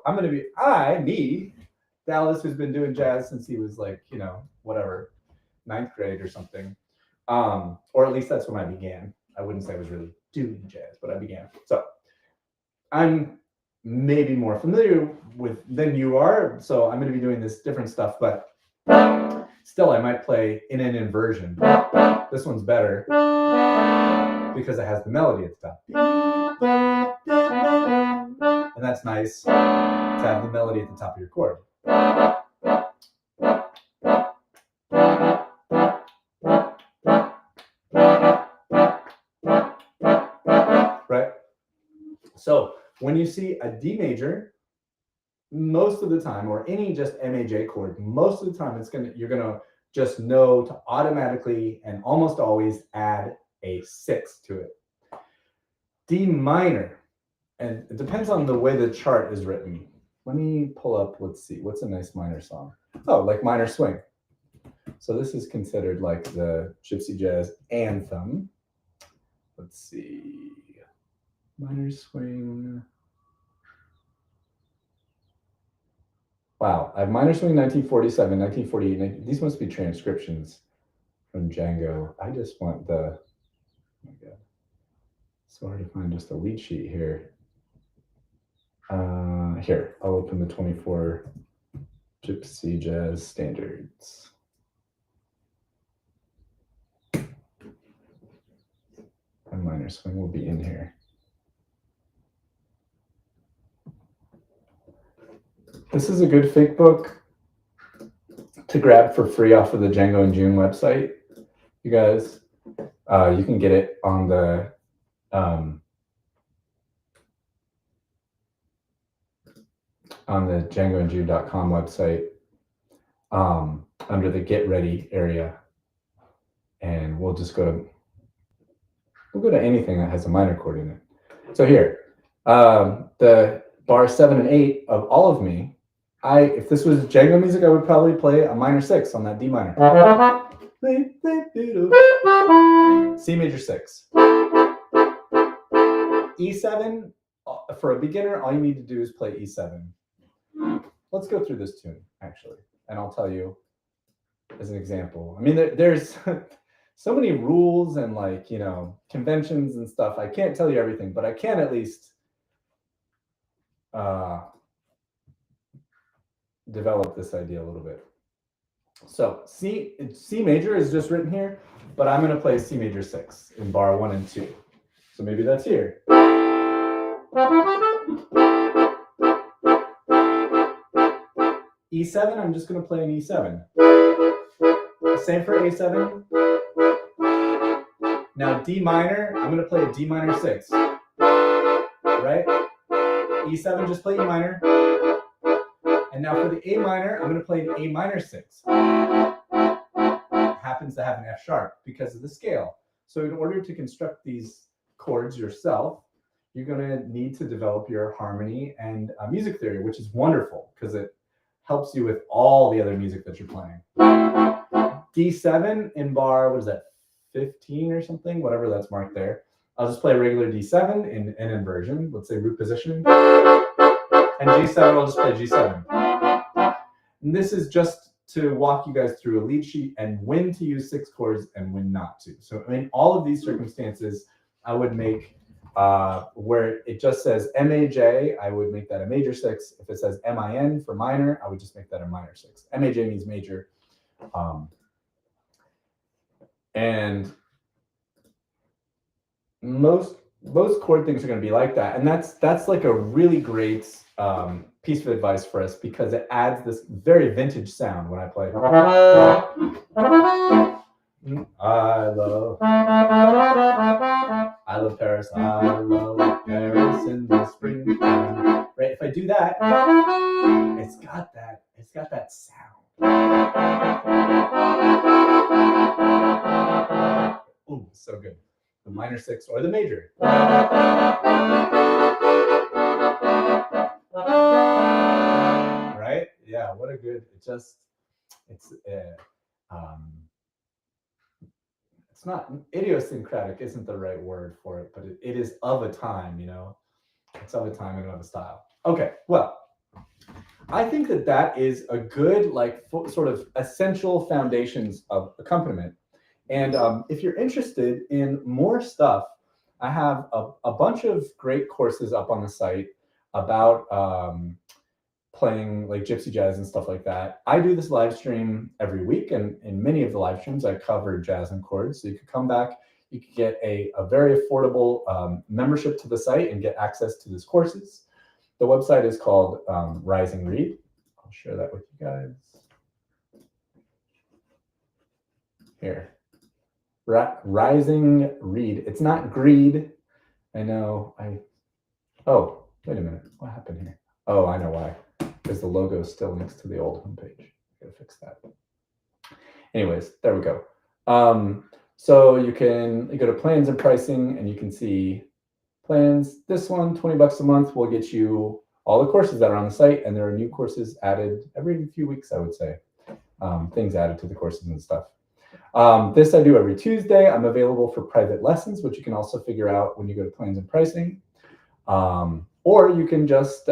I'm going to be, me, Dallas, who's been doing jazz since he was like, whatever, 9th grade or something. Or at least that's when I began. I wouldn't say I was really doing jazz, but I began. So I'm maybe more familiar with than you are. So I'm going to be doing this different stuff, but still I might play in an inversion. This one's better because it has the melody at the top. And that's nice to have the melody at the top of your chord. Right? So when you see a D major, most of the time, or any just MAJ chord, most of the time you're gonna just know to automatically and almost always add a 6 to it. D minor, and it depends on the way the chart is written. Let me pull up, let's see, what's a nice minor song? Oh, like minor swing. So this is considered like the Gypsy Jazz anthem. Let's see, minor swing. Wow, I have minor swing 1947, 1948. These must be transcriptions from Django. I just want the, oh my God. It's hard to find just a lead sheet here. Here, I'll open the 24 Gypsy Jazz standards. And minor swing will be in here. This is a good fake book to grab for free off of the Django and June website. You guys, you can get it on the djangoandjune.com website under the Get Ready area, and we'll go to anything that has a minor chord in it. So here, the bar 7 and 8 of All of Me. If this was Django music, I would probably play a minor 6 on that D minor. C major 6. E7, for a beginner, all you need to do is play E7. Let's go through this tune, actually, and I'll tell you as an example. I mean, there's so many rules and conventions and stuff. I can't tell you everything, but I can at least develop this idea a little bit. So C major is just written here, but I'm going to play C major 6 in bar 1 and 2. So maybe that's here. E7, I'm just going to play an E7. Same for A7. Now D minor, I'm going to play a D minor 6. Right? E7, just play E minor. And now for the A minor, I'm going to play an A minor 6. It happens to have an F sharp because of the scale. So in order to construct these chords yourself, you're going to need to develop your harmony and music theory, which is wonderful because it helps you with all the other music that you're playing. D7 in bar, what is that, 15 or something? Whatever that's marked there. I'll just play a regular D7 in an inversion, let's say root position. And G7, I'll just play G7. And this is just to walk you guys through a lead sheet and when to use 6 chords and when not to. So in all of these circumstances, I would make where it just says MAJ, I would make that a major 6. If it says MIN for minor, I would just make that a minor 6. MAJ means major. And most chord things are going to be like that. And that's like a really great piece of advice for us because it adds this very vintage sound when I play. I love Paris, I love Paris in the springtime. Right? If I do that, it's got that sound. minor 6 or the major. Right? Yeah, what a good, it's not idiosyncratic, isn't the right word for it, but it is of a time, you know, it's of a time and of a style. Okay, well, I think that is a good, like, sort of essential foundations of accompaniment. And if you're interested in more stuff, I have a bunch of great courses up on the site about playing like Gypsy Jazz and stuff like that. I do this live stream every week, and in many of the live streams, I cover jazz and chords. So you could come back, you could get a very affordable membership to the site and get access to these courses. The website is called Rising Reed. I'll share that with you guys. Here. Rising Reed. It's not greed. I know. Oh, wait a minute. What happened here? Oh, I know why. Because the logo is still next to the old homepage. I gotta fix that. Anyways, there we go. So you go to plans and pricing, and you can see plans. This one, $20 a month, will get you all the courses that are on the site, and there are new courses added every few weeks, I would say. Things added to the courses and stuff. This I do every Tuesday. I'm available for private lessons, which you can also figure out when you go to plans and pricing. Or you can just,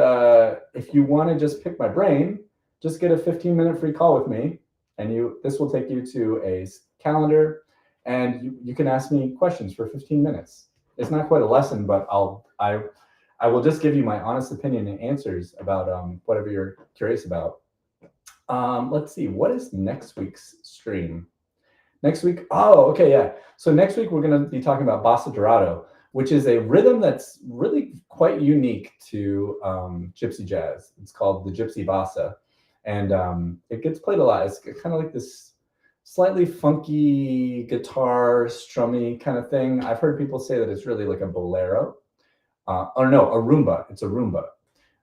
if you want to just pick my brain, just get a 15-minute free call with me, and this will take you to a calendar, and you can ask me questions for 15 minutes. It's not quite a lesson, but I will just give you my honest opinion and answers about whatever you're curious about. Let's see, what is next week's stream? Next week, oh, okay, yeah. So next week we're going to be talking about Bossa Dorado, which is a rhythm that's really quite unique to Gypsy Jazz. It's called the Gypsy Bossa, and it gets played a lot. It's kind of like this slightly funky guitar, strummy kind of thing. I've heard people say that it's really like a bolero, or no, a rumba. It's a rumba,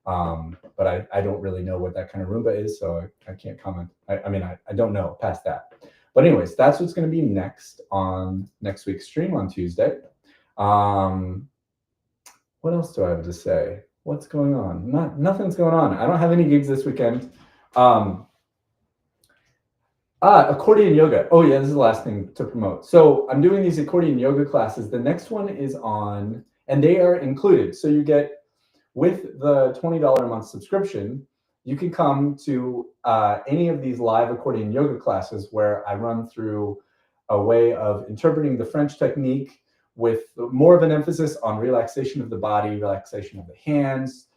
but I don't really know what that kind of rumba is, so I can't comment. I mean, I don't know past that. But anyways, that's what's going to be next on next week's stream on Tuesday. What else do I have to say? What's going on? Nothing's going on. I don't have any gigs this weekend. Accordion yoga. Oh yeah, this is the last thing to promote. So I'm doing these accordion yoga classes. The next one is on, and they are included. So you get, with the $20 a month subscription, you can come to any of these live accordion yoga classes where I run through a way of interpreting the French technique with more of an emphasis on relaxation of the body, relaxation of the hands,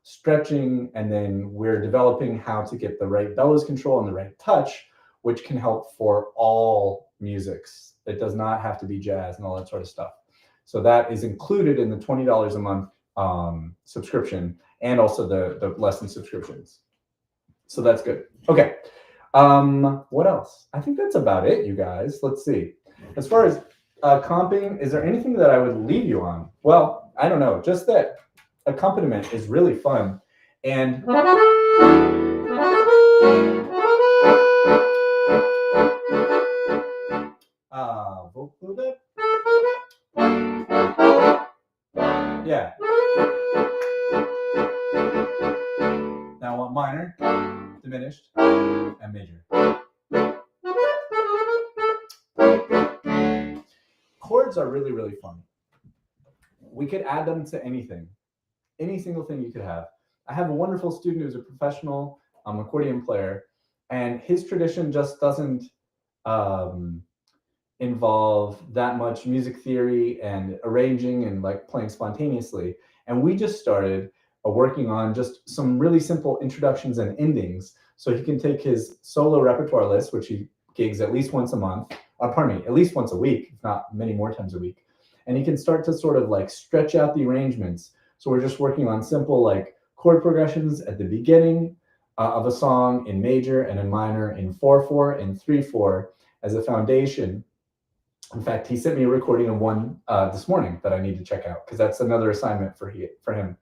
stretching, and then we're developing how to get the right bellows control and the right touch, which can help for all musics. It does not have to be jazz and all that sort of stuff. So that is included in the $20 a month subscription, and also the lesson subscriptions. So that's good. Okay. What else? I think that's about it, you guys. Let's see. As far as comping, is there anything that I would leave you on? Well, I don't know. Just that accompaniment is really fun. And yeah. Now I want minor, diminished, and major. Chords are really, really fun. We could add them to anything, any single thing you could have. I have a wonderful student who's a professional accordion player, and his tradition just doesn't involve that much music theory and arranging and like playing spontaneously. And we just started working on just some really simple introductions and endings, so he can take his solo repertoire list, which he gigs at least once a month, at least once a week, if not many more times a week. And he can start to sort of like stretch out the arrangements. So we're just working on simple like chord progressions at the beginning of a song in major and in minor, in 4/4 and 3/4 as a foundation. In fact, he sent me a recording of one this morning that I need to check out, because that's another assignment for him.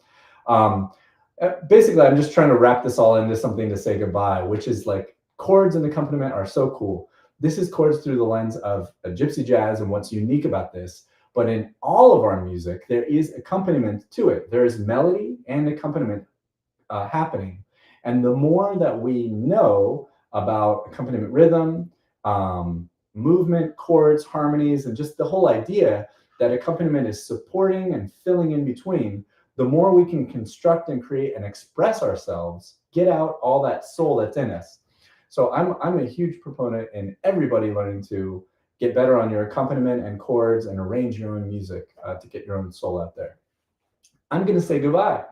Basically, I'm just trying to wrap this all into something to say goodbye, which is like chords and accompaniment are so cool. This is chords through the lens of a Gypsy Jazz and what's unique about this. But in all of our music, there is accompaniment to it. There is melody and accompaniment happening. And the more that we know about accompaniment rhythm, movement, chords, harmonies, and just the whole idea that accompaniment is supporting and filling in between, the more we can construct and create and express ourselves, get out all that soul that's in us. So I'm a huge proponent in everybody learning to get better on your accompaniment and chords and arrange your own music to get your own soul out there. I'm going to say goodbye.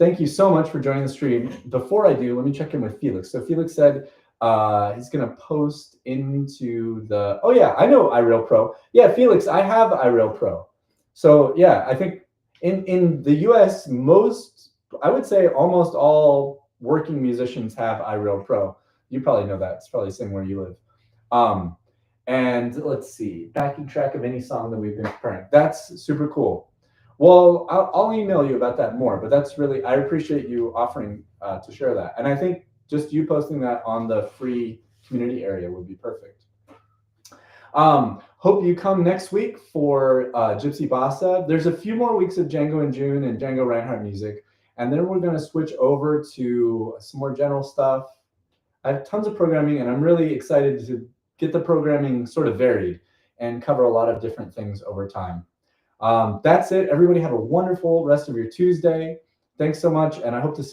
Thank you so much for joining the stream. Before I do, let me check in with Felix. So Felix said he's going to post into the, oh yeah, I know iReal Pro. Yeah, Felix, I have iReal Pro. So yeah, I think in the US, I would say almost all working musicians have iReal Pro. You probably know that. It's probably the same where you live. And let's see, backing track of any song that we've been preparing. That's super cool. Well, I'll email you about that more, but that's really, I appreciate you offering to share that. And I think just you posting that on the free community area would be perfect. Hope you come next week for Gypsy Bossa. There's a few more weeks of Django in June and Django Reinhardt music. And then we're going to switch over to some more general stuff. I have tons of programming, and I'm really excited to get the programming sort of varied and cover a lot of different things over time. That's it. Everybody have a wonderful rest of your Tuesday. Thanks so much, and I hope to see you